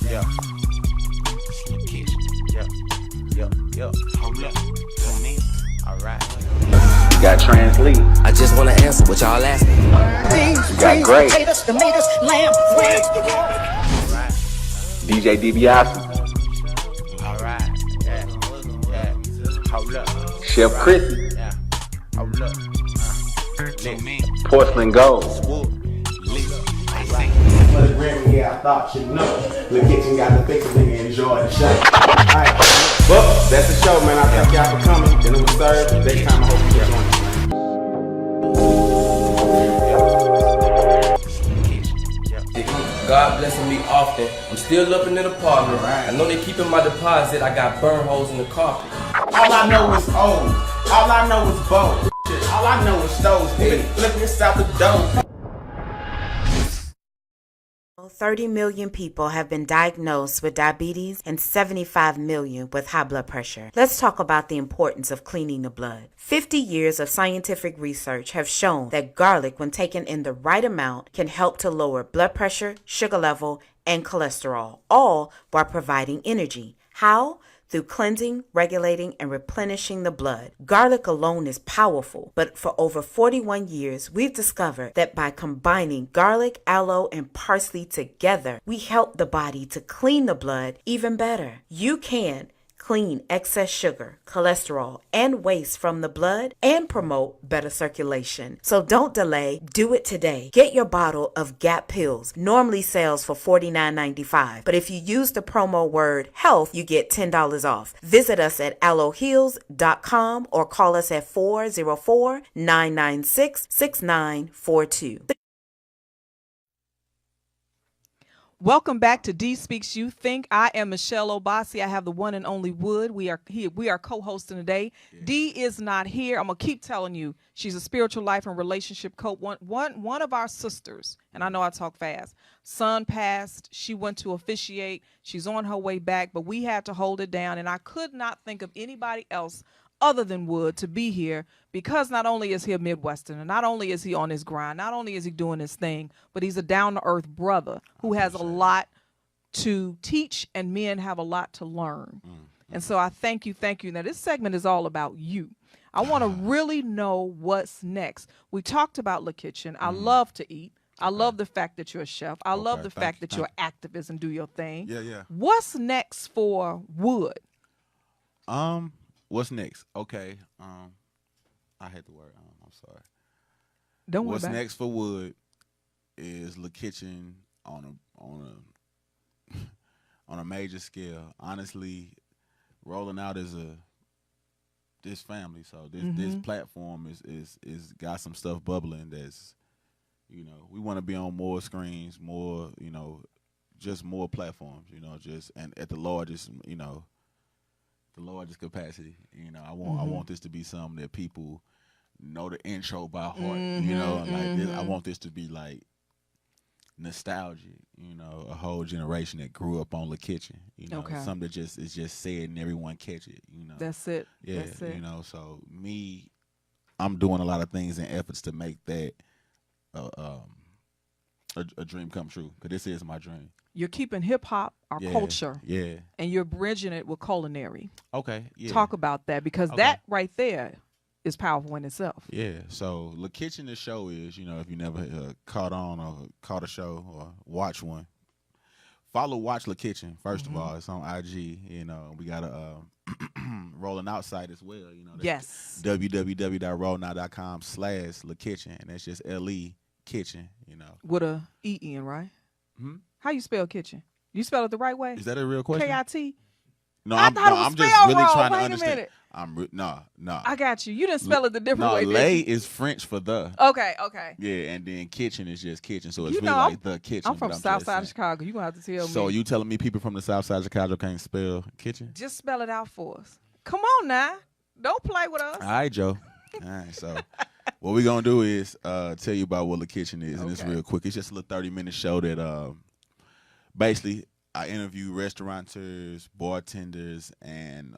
[SPEAKER 6] Yeah. Yeah. Hold up. Tune in. All right.
[SPEAKER 5] We got Trans Lee.
[SPEAKER 7] I just wanna answer what y'all ask me.
[SPEAKER 5] We got Gray. DJ DiBiase.
[SPEAKER 6] All right. Yeah. Hold up.
[SPEAKER 5] Chef Chrissy.
[SPEAKER 6] Yeah. Hold up. Tune in.
[SPEAKER 5] Porcelain Gold.
[SPEAKER 6] I say.
[SPEAKER 8] For the Grammy, yeah, I thought you'd know. The kitchen got the fix and enjoy the show. Alright. Well, that's the show, man. I thank y'all for coming. Then it was served. Next time I hope you get one.
[SPEAKER 7] God blessing me often. I'm still up in an apartment. I know they keeping my deposit. I got burn holes in the carpet.
[SPEAKER 8] All I know is old. All I know is bold. All I know is stoves. Look this out the door.
[SPEAKER 9] 30 million people have been diagnosed with diabetes and 75 million with high blood pressure. Let's talk about the importance of cleaning the blood. 50 years of scientific research have shown that garlic, when taken in the right amount, can help to lower blood pressure, sugar level, and cholesterol, all while providing energy. How? Through cleansing, regulating, and replenishing the blood. Garlic alone is powerful, but for over 41 years, we've discovered that by combining garlic, aloe, and parsley together, we help the body to clean the blood even better. You can clean excess sugar, cholesterol, and waste from the blood and promote better circulation. So don't delay. Do it today. Get your bottle of GAP pills. Normally sells for $49.95. But if you use the promo word HEALTH, you get $10 off. Visit us at aloeheals.com or call us at 404-996-6942.
[SPEAKER 1] Welcome back to D Speaks You Think. I am Michelle Obasi. I have the one and only Wood. We are here. We are co-hosting today. Yeah. D is not here. I'm gonna keep telling you, she's a spiritual life and relationship coach. One of our sisters, and I know I talk fast. Son passed. She went to officiate. She's on her way back, but we had to hold it down, and I could not think of anybody else other than Wood to be here, because not only is he a Midwesterner, not only is he on his grind, not only is he doing his thing, but he's a down-to-earth brother who has a lot to teach, and men have a lot to learn. And so I thank you. Now, this segment is all about you. I want to really know what's next. We talked about La Kitchen. I love to eat. I love the fact that you're a chef. I love the fact that you're an activist and do your thing.
[SPEAKER 2] Yeah.
[SPEAKER 1] What's next for Wood?
[SPEAKER 2] What's next? Okay. I had the word. I'm sorry.
[SPEAKER 1] Don't worry
[SPEAKER 2] What's
[SPEAKER 1] about
[SPEAKER 2] next for Wood is La Kitchen on a major scale. Honestly, rolling out as this family. So this platform is got some stuff bubbling. That's, we want to be on more screens, more, just more platforms. And at the largest, the largest capacity. I want this to be something that people know the intro by heart. I want this to be like nostalgic. A whole generation that grew up on La Kitchen. Something that is just said and everyone catch it.
[SPEAKER 1] That's it.
[SPEAKER 2] Yeah.
[SPEAKER 1] That's it.
[SPEAKER 2] So I'm doing a lot of things and efforts to make that a dream come true. Because this is my dream.
[SPEAKER 1] You're keeping hip hop, our culture, and you're bridging it with culinary.
[SPEAKER 2] Okay, yeah.
[SPEAKER 1] Talk about that, because that right there is powerful in itself. Yeah.
[SPEAKER 2] So La Kitchen, the show is, if you never caught on or caught a show or watch one, watch La Kitchen. First of all, it's on IG. We got a Rolling Out site as well.
[SPEAKER 1] Yes.
[SPEAKER 2] www.rollinout.com/La Kitchen, and that's just LE Kitchen.
[SPEAKER 1] With a E-N, right? How you spell kitchen? You spell it the right way?
[SPEAKER 2] Is that a real question?
[SPEAKER 1] K-I-T?
[SPEAKER 2] No,
[SPEAKER 1] I'm
[SPEAKER 2] just really
[SPEAKER 1] wrong.
[SPEAKER 2] trying to
[SPEAKER 1] Wait
[SPEAKER 2] understand.
[SPEAKER 1] A minute.
[SPEAKER 2] No.
[SPEAKER 1] I got you. You didn't spell it the different way.
[SPEAKER 2] Lay is French for the.
[SPEAKER 1] Okay.
[SPEAKER 2] Yeah, and then kitchen is just kitchen, so it's really like the kitchen.
[SPEAKER 1] I'm from South Side of Chicago. You're going to have to tell me.
[SPEAKER 2] So you telling me people from the South Side of Chicago can't spell kitchen?
[SPEAKER 1] Just spell it out for us. Come on now. Don't play with us.
[SPEAKER 2] All right, Joe. All right, so what we're going to do is tell you about what La Kitchen is, and it's real quick. It's just a little 30-minute show that basically I interview restaurateurs, bartenders, and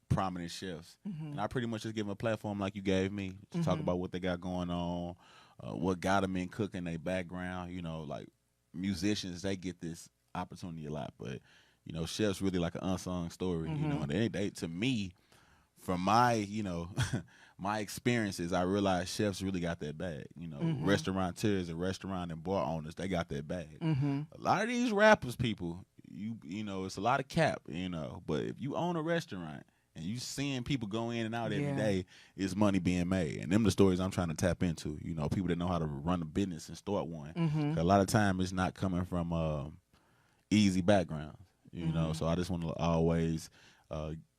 [SPEAKER 2] prominent chefs. And I pretty much just give them a platform like you gave me to talk about what they got going on, what got them in cooking, their background. Like musicians, they get this opportunity a lot, but chefs really like an unsung story. And they to me, from my my experiences, I realized chefs really got that bag. Restaurateurs and restaurant and bar owners, they got that bag. A lot of these rappers, people, it's a lot of cap. But if you own a restaurant and you seeing people go in and out every day, it's money being made. And them the stories I'm trying to tap into. People that know how to run a business and start one. A lot of time it's not coming from easy backgrounds. So I just want to always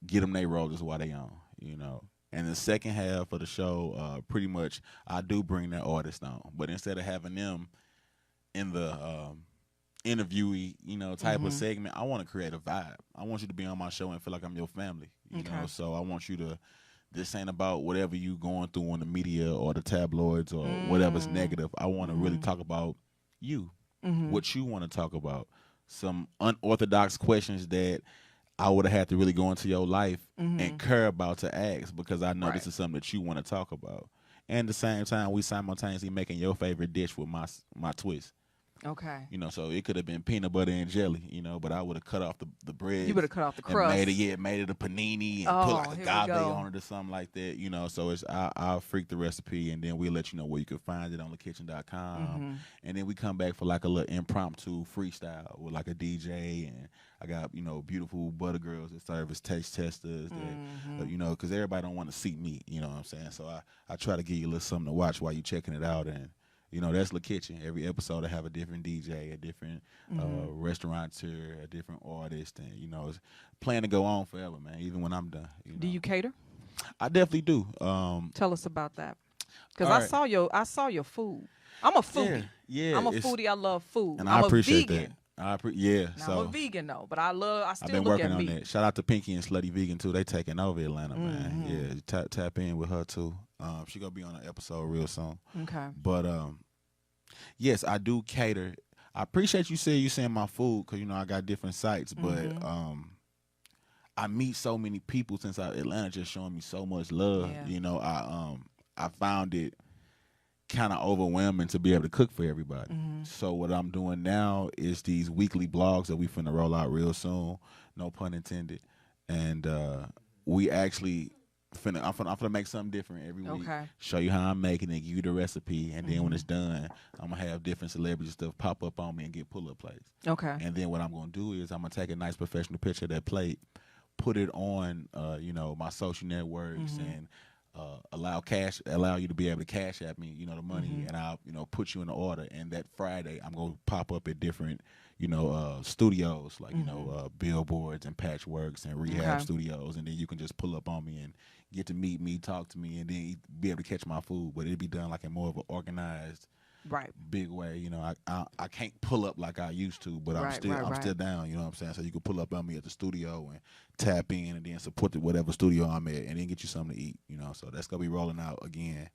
[SPEAKER 2] get them their rollers while they on. And the second half of the show, pretty much I do bring that artist on, but instead of having them in the interviewee, type of segment, I want to create a vibe. I want you to be on my show and feel like I'm your family. know. So I want you to. This ain't about whatever you going through on the media or the tabloids or whatever's negative. I want to really talk about you, what you want to talk about, some unorthodox questions that I would have had to really go into your life and care about to ask, because I know this is something that you want to talk about. And at the same time, we simultaneously making your favorite dish with my twist.
[SPEAKER 1] Okay.
[SPEAKER 2] You know, so it could have been peanut butter and jelly, you know, but I would have cut off the bread.
[SPEAKER 1] You would have cut off the crust.
[SPEAKER 2] Made it a panini and put like agave on it or something like that, you know. So I'll freak the recipe, and then we'll let you know where you can find it on thekitchen.com. And then we come back for like a little impromptu freestyle with like a DJ, and I got, you know, beautiful butter girls that serve as taste testers that, you know, because everybody don't want to see me, you know what I'm saying? So I try to give you a little something to watch while you checking it out. And you know, that's La Kitchen. Every episode I have a different DJ, a different restaurateur, a different artist, and you know, it's plan to go on forever, man. Even when I'm done. You know?
[SPEAKER 1] Do you cater?
[SPEAKER 2] I definitely do.
[SPEAKER 1] Tell us about that, because I saw your food. I'm a foodie.
[SPEAKER 2] Yeah,
[SPEAKER 1] I'm a foodie. I love food.
[SPEAKER 2] And
[SPEAKER 1] I'm
[SPEAKER 2] I appreciate
[SPEAKER 1] a vegan.
[SPEAKER 2] that. Now,
[SPEAKER 1] I'm a vegan though, but I still
[SPEAKER 2] I've been
[SPEAKER 1] look
[SPEAKER 2] working
[SPEAKER 1] at
[SPEAKER 2] on
[SPEAKER 1] meat.
[SPEAKER 2] that. Shout out to Pinky and Slutty Vegan too. They taking over Atlanta, man. Yeah, tap in with her too. She gonna be on an episode real soon.
[SPEAKER 1] Okay.
[SPEAKER 2] But yes, I do cater. I appreciate you saying my food, because you know I got different sites, but I meet so many people since Atlanta just showing me so much love.
[SPEAKER 1] Yeah.
[SPEAKER 2] You know, I found it kind of overwhelming to be able to cook for everybody. So what I'm doing now is these weekly blogs that we finna roll out real soon, no pun intended. And we actually I'm finna make something different every week.
[SPEAKER 1] Okay.
[SPEAKER 2] Show you how I'm making it, give you the recipe, and then when it's done, I'm gonna have different celebrity stuff pop up on me and get pull-up plates.
[SPEAKER 1] Okay.
[SPEAKER 2] And then what I'm gonna do is I'm gonna take a nice professional picture of that plate, put it on you know, my social networks, and allow you to be able to cash at me, you know, the money, and I'll, you know, put you in the order. And that Friday I'm gonna pop up at different, you know, studios, like you know, Billboards and Patchworks and rehab studios, and then you can just pull up on me and get to meet me, talk to me, and then be able to catch my food. But it'll be done like in more of an organized, big way. You know, I can't pull up like I used to, but I'm still down. You know what I'm saying? So you can pull up on me at the studio and tap in, and then support whatever studio I'm at, and then get you something to eat. You know, so that's gonna be rolling out again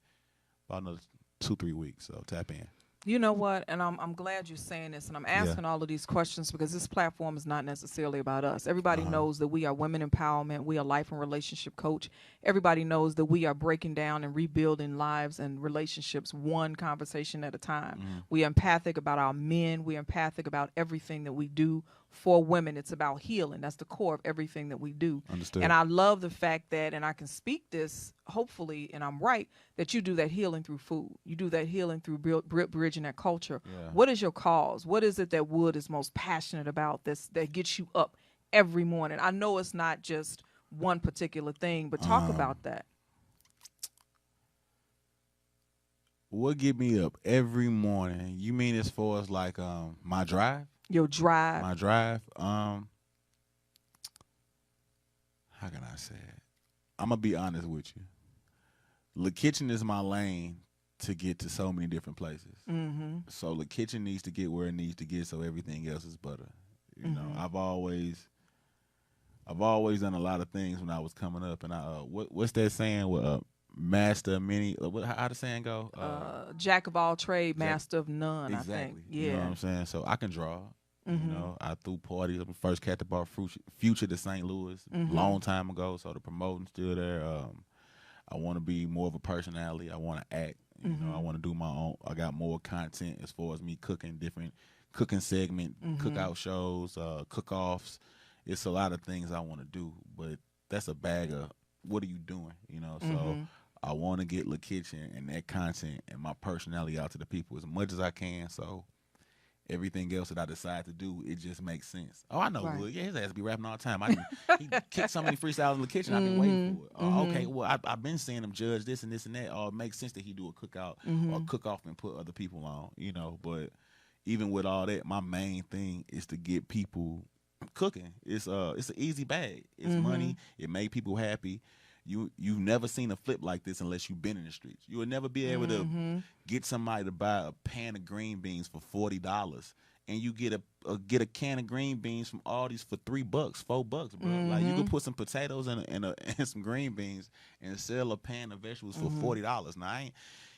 [SPEAKER 2] about another 2-3 weeks. So tap in.
[SPEAKER 1] You know what? And I'm glad you're saying this, and I'm asking all of these questions because this platform is not necessarily about us. Everybody knows that we are women empowerment. We are life and relationship coach. Everybody knows that we are breaking down and rebuilding lives and relationships one conversation at a time. We are empathic about our men. We are empathic about everything that we do for women. It's about healing. That's the core of everything that we do.
[SPEAKER 2] Understood.
[SPEAKER 1] And I love the fact that, and I can speak this, hopefully, and I'm right, that you do that healing through food. You do that healing through bridging that culture.
[SPEAKER 2] Yeah.
[SPEAKER 1] What is your cause? What is it that Wood is most passionate about that gets you up every morning? I know it's not just one particular thing, but talk about that.
[SPEAKER 2] What get me up every morning? You mean as far as like my drive?
[SPEAKER 1] Your drive.
[SPEAKER 2] My drive. How can I say it? I'm gonna be honest with you. La Kitchen is my lane to get to so many different places. So La Kitchen needs to get where it needs to get, so everything else is butter. You know, I've always done a lot of things when I was coming up, and what's that saying? Master of many. How the saying go?
[SPEAKER 1] Jack of all trade, master of none.
[SPEAKER 2] Exactly.
[SPEAKER 1] I think. Yeah.
[SPEAKER 2] You know what I'm saying? So I can draw. You know, I threw parties. I'm the first cat that brought Future to St. Louis long time ago. So the promoting still there. I want to be more of a personality. I want to act. You know, I want to do my own. I got more content as far as me cooking, different cooking segment, cookout shows, cook-offs. It's a lot of things I want to do, but that's a bag of what are you doing? You know, so I want to get La Kitchen and that content and my personality out to the people as much as I can. So everything else that I decide to do, it just makes sense. Oh, I know Wood. Yeah, his ass be rapping all the time. He kicked so many freestyles in La Kitchen. I've been waiting for it. Okay, well, I've been seeing him judge this and this and that. It makes sense that he do a cookout or cook off and put other people on. You know, but even with all that, my main thing is to get people cooking. It's an easy bag. It's money. It made people happy. You've never seen a flip like this unless you've been in the streets. You will never be able to get somebody to buy a pan of green beans for $40, and you get a can of green beans from Aldi's for $3, $4, bro. Like you could put some potatoes and some green beans and sell a pan of vegetables for $40. Now,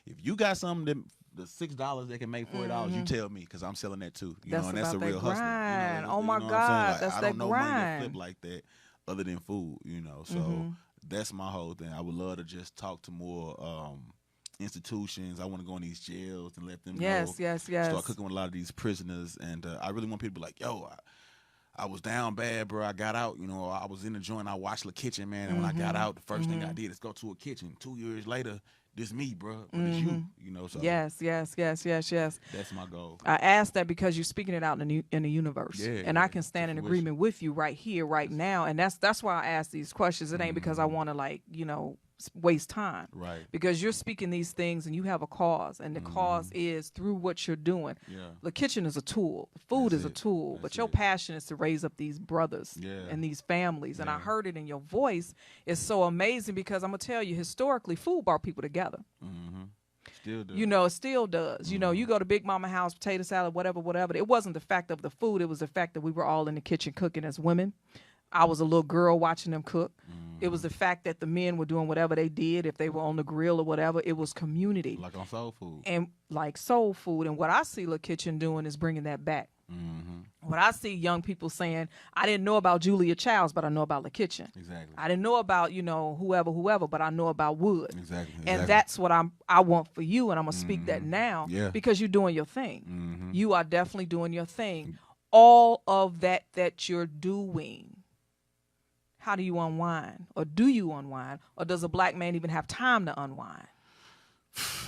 [SPEAKER 2] if you got something that the $6 that can make $40, you tell me, because I'm selling that too. You know, and that's a real hustle.
[SPEAKER 1] You know, oh my
[SPEAKER 2] God,
[SPEAKER 1] God,
[SPEAKER 2] like,
[SPEAKER 1] that's
[SPEAKER 2] I
[SPEAKER 1] that
[SPEAKER 2] don't know money that
[SPEAKER 1] grind.
[SPEAKER 2] flip like that other than food. You know, so that's my whole thing. I would love to just talk to more institutions. I want to go in these jails and let them
[SPEAKER 1] Yes,
[SPEAKER 2] know.
[SPEAKER 1] yes.
[SPEAKER 2] Start cooking with a lot of these prisoners, and I really want people to be like, yo, I was down bad, bro. I got out. You know, I was in the joint. I watched the kitchen, man. And when I got out, the first thing I did is go to a kitchen. 2 years later, this me, bro. But it's you. You know, so
[SPEAKER 1] Yes.
[SPEAKER 2] that's my goal.
[SPEAKER 1] I asked that because you're speaking it out in the universe,
[SPEAKER 2] Yeah,
[SPEAKER 1] and I can stand in
[SPEAKER 2] fruition.
[SPEAKER 1] agreement with you right here, right now, and that's why I ask these questions. It ain't because I want to waste time,
[SPEAKER 2] Right.
[SPEAKER 1] Because you're speaking these things and you have a cause, and the cause is through what you're doing.
[SPEAKER 2] Yeah.
[SPEAKER 1] The kitchen is a tool, the food
[SPEAKER 2] That's
[SPEAKER 1] is a
[SPEAKER 2] it.
[SPEAKER 1] tool,
[SPEAKER 2] That's
[SPEAKER 1] but your
[SPEAKER 2] it.
[SPEAKER 1] passion is to raise up these brothers and these families. And I heard it in your voice. It's so amazing because I'm gonna tell you, historically, food brought people together.
[SPEAKER 2] Still do.
[SPEAKER 1] You know, it still does. You know, you go to Big Mama house, potato salad, whatever. It wasn't the fact of the food. It was the fact that we were all in the kitchen cooking as women. I was a little girl watching them cook. It was the fact that the men were doing whatever they did. If they were on the grill or whatever, it was community.
[SPEAKER 2] Like on soul food.
[SPEAKER 1] And like soul food. And what I see La Kitchen doing is bringing that back. What I see young people saying, I didn't know about Julia Childs, but I know about La Kitchen.
[SPEAKER 2] Exactly.
[SPEAKER 1] I didn't know about, whoever, but I know about Wood.
[SPEAKER 2] Exactly.
[SPEAKER 1] And that's what I want for you, and I'm going to speak that now because you're doing your thing. You are definitely doing your thing. All of that you're doing, how do you unwind? Or do you unwind? Or does a black man even have time to unwind?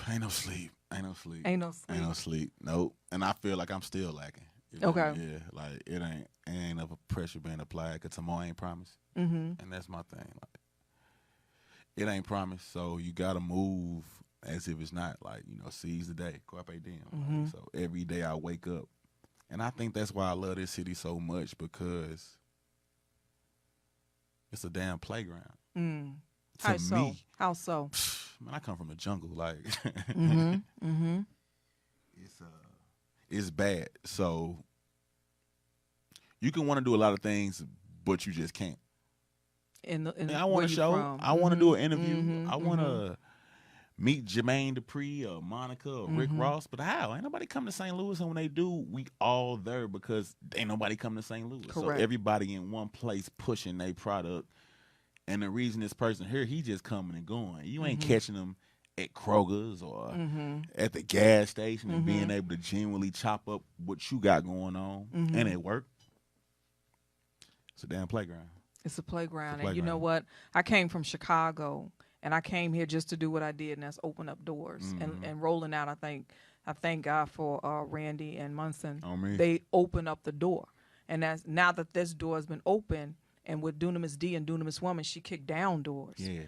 [SPEAKER 2] Ain't no sleep. Ain't no sleep.
[SPEAKER 1] Ain't no sleep.
[SPEAKER 2] Ain't no sleep. Nope. And I feel like I'm still lacking.
[SPEAKER 1] Okay.
[SPEAKER 2] Yeah, like it ain't enough pressure being applied because tomorrow ain't promised. And that's my thing. Like, it ain't promised, so you gotta move as if it's not. Like, seize the day, carpe diem. Like, so every day I wake up, and I think that's why I love this city so much because it's a damn playground.
[SPEAKER 1] How
[SPEAKER 2] To
[SPEAKER 1] so?
[SPEAKER 2] me,
[SPEAKER 1] How so?
[SPEAKER 2] man, I come from the jungle. Like, it's bad. So you can want to do a lot of things, but you just can't.
[SPEAKER 1] And
[SPEAKER 2] I want to show. I want to do an interview. I want to meet Jermaine Dupri or Monica or Rick Ross. But how? Ain't nobody come to St. Louis, and when they do, we all there because ain't nobody come to St. Louis.
[SPEAKER 1] Correct.
[SPEAKER 2] So everybody in one place pushing their product. And the reason this person here, he just coming and going. You ain't catching them at Kroger's or at the gas station and being able to genuinely chop up what you got going on. And it work. It's a damn playground.
[SPEAKER 1] It's a playground.
[SPEAKER 2] It's a
[SPEAKER 1] And you know
[SPEAKER 2] playground.
[SPEAKER 1] what? I came from Chicago, and I came here just to do what I did, and that's open up doors. And rolling out, I thank God for Randy and Munson.
[SPEAKER 2] On me.
[SPEAKER 1] They open up the door. And that's now that this door has been open, and with Dunamis D and Dunamis Woman, she kicked down doors.
[SPEAKER 2] Yeah.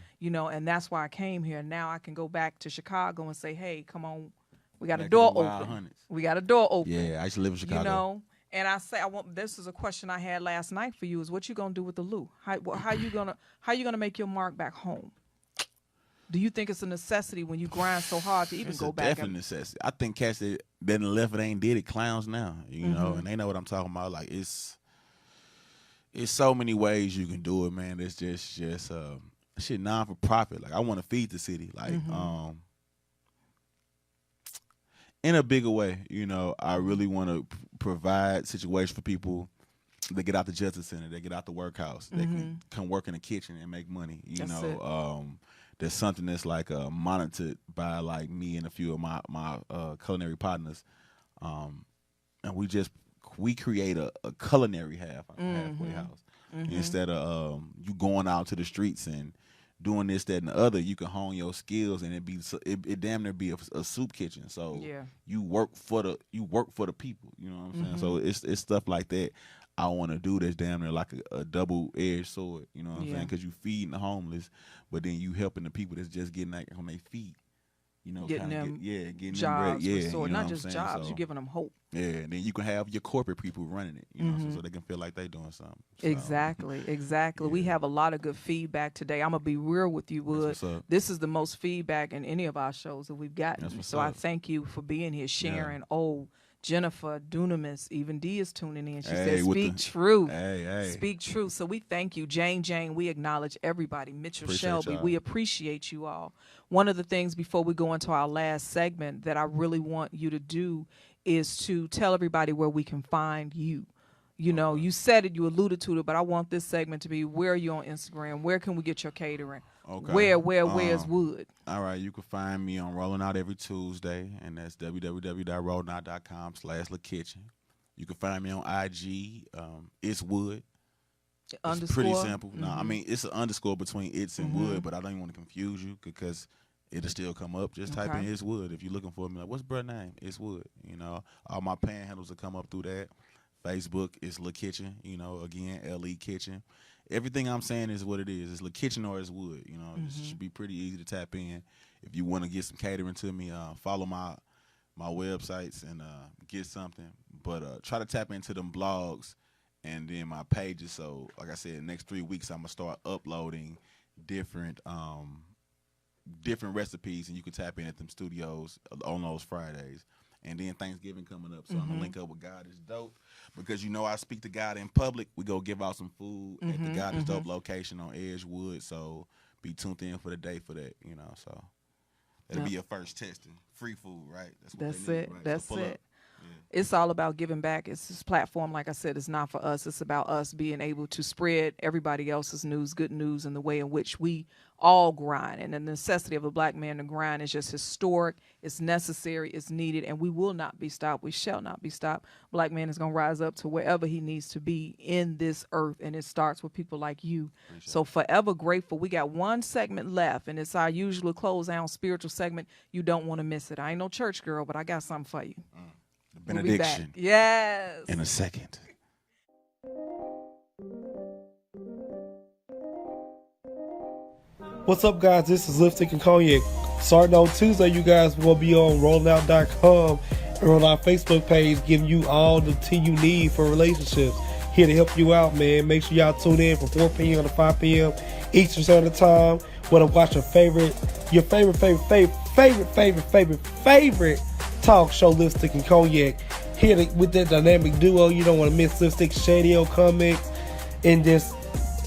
[SPEAKER 1] And that's why I came here. Now I can go back to Chicago and say, hey, come on, we got
[SPEAKER 2] Back
[SPEAKER 1] a
[SPEAKER 2] in
[SPEAKER 1] door
[SPEAKER 2] the wild
[SPEAKER 1] open.
[SPEAKER 2] hundreds.
[SPEAKER 1] We got a door open.
[SPEAKER 2] Yeah, I used to live in Chicago.
[SPEAKER 1] And I say, this is a question I had last night for you: is what you gonna do with the Lou? How you gonna make your mark back home? Do you think it's a necessity when you grind so hard to even
[SPEAKER 2] It's
[SPEAKER 1] go
[SPEAKER 2] a
[SPEAKER 1] back?
[SPEAKER 2] definite necessity. I think cats that didn't left it ain't did it clowns now, and they know what I'm talking about. Like it's so many ways you can do it, man. It's just shit non for profit. Like I want to feed the city, like in a bigger way. I really want to provide situations for people. They get out the Justice Center, they get out the workhouse, they can come work in the kitchen and make money.
[SPEAKER 1] That's it.
[SPEAKER 2] There's something that's like monitored by like me and a few of my culinary partners, and we create a culinary halfway house instead of you going out to the streets and doing this, that, and the other. You can hone your skills, and it damn near be a soup kitchen. So you work for the people. You know what I'm saying? So it's stuff like that I want to do that's damn near like a double-edged sword. You know what I'm saying? Because you feeding the homeless, but then you helping the people that's just getting that on their feet.
[SPEAKER 1] Getting them
[SPEAKER 2] getting
[SPEAKER 1] jobs,
[SPEAKER 2] them
[SPEAKER 1] restored. Not just jobs, you're giving them hope.
[SPEAKER 2] Yeah, and then you can have your corporate people running it, so they can feel like they doing something. So,
[SPEAKER 1] Exactly.
[SPEAKER 2] Yeah.
[SPEAKER 1] We have a lot of good feedback today. I'm gonna be real with you, Wood.
[SPEAKER 2] That's what's up.
[SPEAKER 1] This is the most feedback in any of our shows that we've gotten.
[SPEAKER 2] That's what's
[SPEAKER 1] So I
[SPEAKER 2] up.
[SPEAKER 1] thank you for being here, sharing. Jennifer, Dunamis, even D is tuning in. She
[SPEAKER 2] Hey,
[SPEAKER 1] said,
[SPEAKER 2] with
[SPEAKER 1] speak
[SPEAKER 2] the-
[SPEAKER 1] truth.
[SPEAKER 2] Hey.
[SPEAKER 1] Speak truth. So we thank you. Jane, we acknowledge everybody. Mitchell
[SPEAKER 2] Appreciate
[SPEAKER 1] Shelby,
[SPEAKER 2] y'all.
[SPEAKER 1] we appreciate you all. One of the things before we go into our last segment that I really want you to do is to tell everybody where we can find you. You know, you said it, you alluded to it, but I want this segment to be, where are you on Instagram? Where can we get your catering?
[SPEAKER 2] Okay.
[SPEAKER 1] Where's Wood?
[SPEAKER 2] All right, you can find me on Rolling Out every Tuesday, and that's www.rollingout.com/LaKitchen. You can find me on IG. It's Wood. It's pretty simple. No, I mean, it's an underscore between it's and Wood, but I don't even want to confuse you because it'll still come up. Just type in It's Wood. If you're looking for me, like, what's bruh name? It's Wood. You know, all my panhandles will come up through that. Facebook is La Kitchen, you know, again, LE Kitchen. Everything I'm saying is what it is. It's La Kitchen or it's Wood. You know, it should be pretty easy to tap in. If you want to get some catering to me, follow my websites and get something. But try to tap into them blogs and then my pages. So, like I said, next 3 weeks I'm gonna start uploading different recipes, and you can tap in at them studios on those Fridays. And then Thanksgiving coming up, so I'm gonna link up with God is Dope, because you know I speak to God in public. We go give out some food at the God is Dope location on Edgewood. So be tuned in for the day for that. You know, so that'll be your first testing. Free food, right?
[SPEAKER 1] That's
[SPEAKER 2] they need,
[SPEAKER 1] it.
[SPEAKER 2] right?
[SPEAKER 1] That's
[SPEAKER 2] so
[SPEAKER 1] it.
[SPEAKER 2] Up.
[SPEAKER 1] It's all about giving back. It's this platform, like I said, it's not for us. It's about us being able to spread everybody else's news, good news, and the way in which we all grind. And the necessity of a black man to grind is just historic. It's necessary. It's needed. And we will not be stopped. We shall not be stopped. Black man is going to rise up to wherever he needs to be in this earth. And it starts with people like you. So forever grateful. We got one segment left, and it's our usual close down spiritual segment. You don't want to miss it. I ain't no church girl, but I got something for you.
[SPEAKER 2] Benediction.
[SPEAKER 1] Yes.
[SPEAKER 2] In a second.
[SPEAKER 10] What's up, guys? This is Lipstick and Cognac. Starting on Tuesday, you guys will be on rollingout.com and on our Facebook page, giving you all the tea you need for relationships. Here to help you out, man. Make sure y'all tune in from 4 p.m. to 5 p.m. Eastern Standard Time. Want to watch your favorite talk show, Lipstick and Cognac. Here with that dynamic duo. You don't want to miss Lipstick, Shadio Comics, and this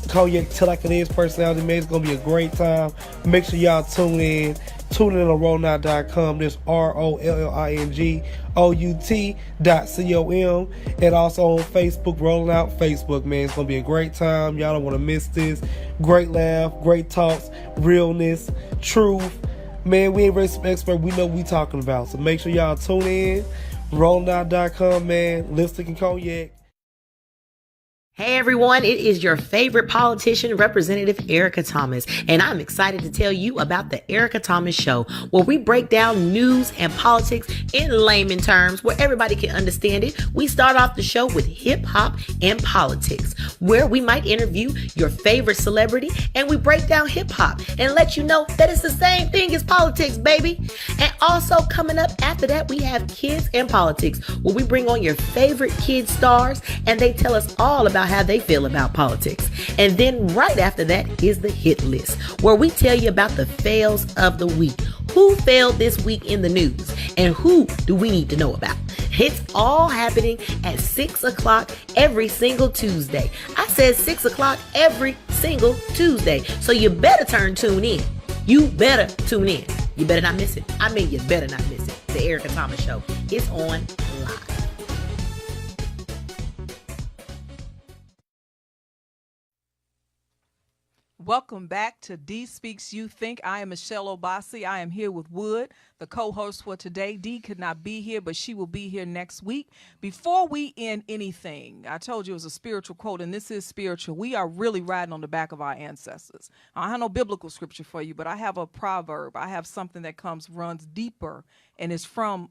[SPEAKER 10] Cognac Till Like It Is personality, man. It's going to be a great time. Make sure y'all tune in. Tune in on rollingout.com. This ROLLINGOUT.com. And also on Facebook, Rolling Out Facebook, man. It's going to be a great time. Y'all don't want to miss this. Great laugh, great talks, realness, truth. Man, we ain't really some expert. We know what we talking about. So make sure y'all tune in. Rollingout.com, man. Lipstick and Cognac.
[SPEAKER 11] Hey everyone, it is your favorite politician, Representative Erica Thomas, and I'm excited to tell you about the Erica Thomas Show, where we break down news and politics in layman terms where everybody can understand it. We start off the show with hip hop and politics, where we might interview your favorite celebrity and we break down hip hop and let you know that it's the same thing as politics, baby. And also coming up after that, we have kids and politics, where we bring on your favorite kid stars and they tell us all about how they feel about politics. And then right after that is the hit list, where we tell you about the fails of the week. Who failed this week in the news and who do we need to know about? It's all happening at 6 o'clock every single Tuesday. I said 6 o'clock every single Tuesday. So you better tune in. You better tune in. You better not miss it. I mean, you better not miss it. The Erica Thomas Show is on live.
[SPEAKER 1] Welcome back to D Speaks You Think. I am Michelle Obasi. I am here with Wood, the co-host for today. D could not be here, but she will be here next week. Before we end anything, I told you it was a spiritual quote, and this is spiritual. We are really riding on the back of our ancestors. I have no biblical scripture for you, but I have a proverb. I have something that runs deeper, and it's from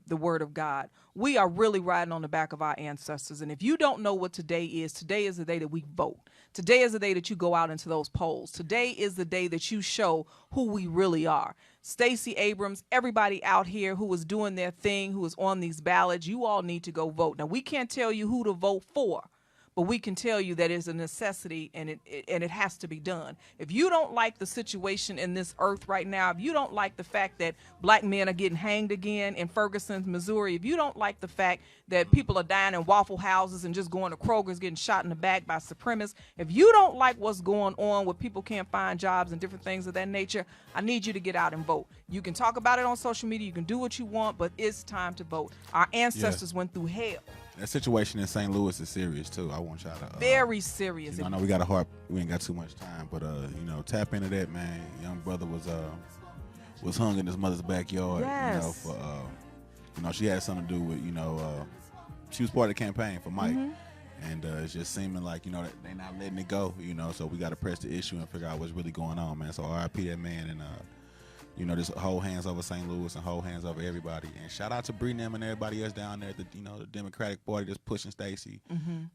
[SPEAKER 1] the Word of God. We are really riding on the back of our ancestors. And if you don't know what today is the day that we vote. Today is the day that you go out into those polls. Today is the day that you show who we really are. Stacey Abrams, everybody out here who is doing their thing, who is on these ballots, you all need to go vote. Now, we can't tell you who to vote for, but we can tell you that it's a necessity and it has to be done. If you don't like the situation in this earth right now, if you don't like the fact that black men are getting hanged again in Ferguson, Missouri, if you don't like the fact that people are dying in Waffle Houses and just going to Kroger's getting shot in the back by supremacists, if you don't like what's going on where people can't find jobs and different things of that nature, I need you to get out and vote. You can talk about it on social media, you can do what you want, but it's time to vote. Our ancestors went through hell.
[SPEAKER 2] That situation in St. Louis is serious too. I want y'all to
[SPEAKER 1] very serious.
[SPEAKER 2] I know we got a heart. We ain't got too much time, but tap into that, man. Young brother was hung in his mother's backyard.
[SPEAKER 1] Yes.
[SPEAKER 2] For she had something to do with she was part of the campaign for Mike, and it's just seeming like that they not letting it go. So we got to press the issue and figure out what's really going on, man. So R.I.P. that man, and just hold hands over St. Louis and hold hands over everybody. And shout out to Bree and everybody else down there. The Democratic Party that's pushing Stacey.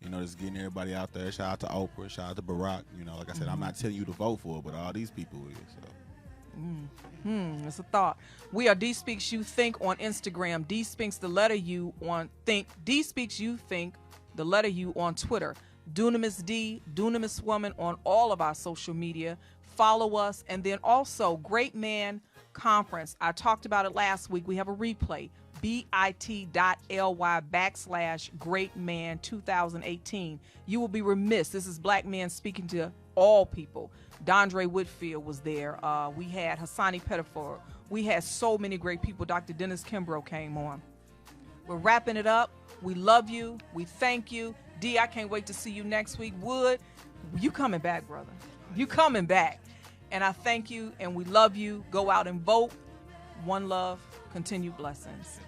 [SPEAKER 2] Just getting everybody out there. Shout out to Oprah. Shout out to Barack. Like I said, I'm not telling you to vote for it, but all these people is. So.
[SPEAKER 1] It's a thought. We are D Speaks You Think on Instagram. D Speaks the letter U on Think. D Speaks You Think the letter U on Twitter. Dunamis D, Dunamis Woman on all of our social media. Follow us, and then also Great Man Conference. I talked about it last week. We have a replay. bit.ly/GreatMan2018. You will be remiss. This is Black men speaking to all people. Dondre Whitfield was there. We had Hassani Pettifor. We had so many great people. Dr. Dennis Kimbrough came on. We're wrapping it up. We love you. We thank you. D, I can't wait to see you next week. Wood, you coming back, brother. You coming back. And I thank you, and we love you. Go out and vote. One love. Continued blessings.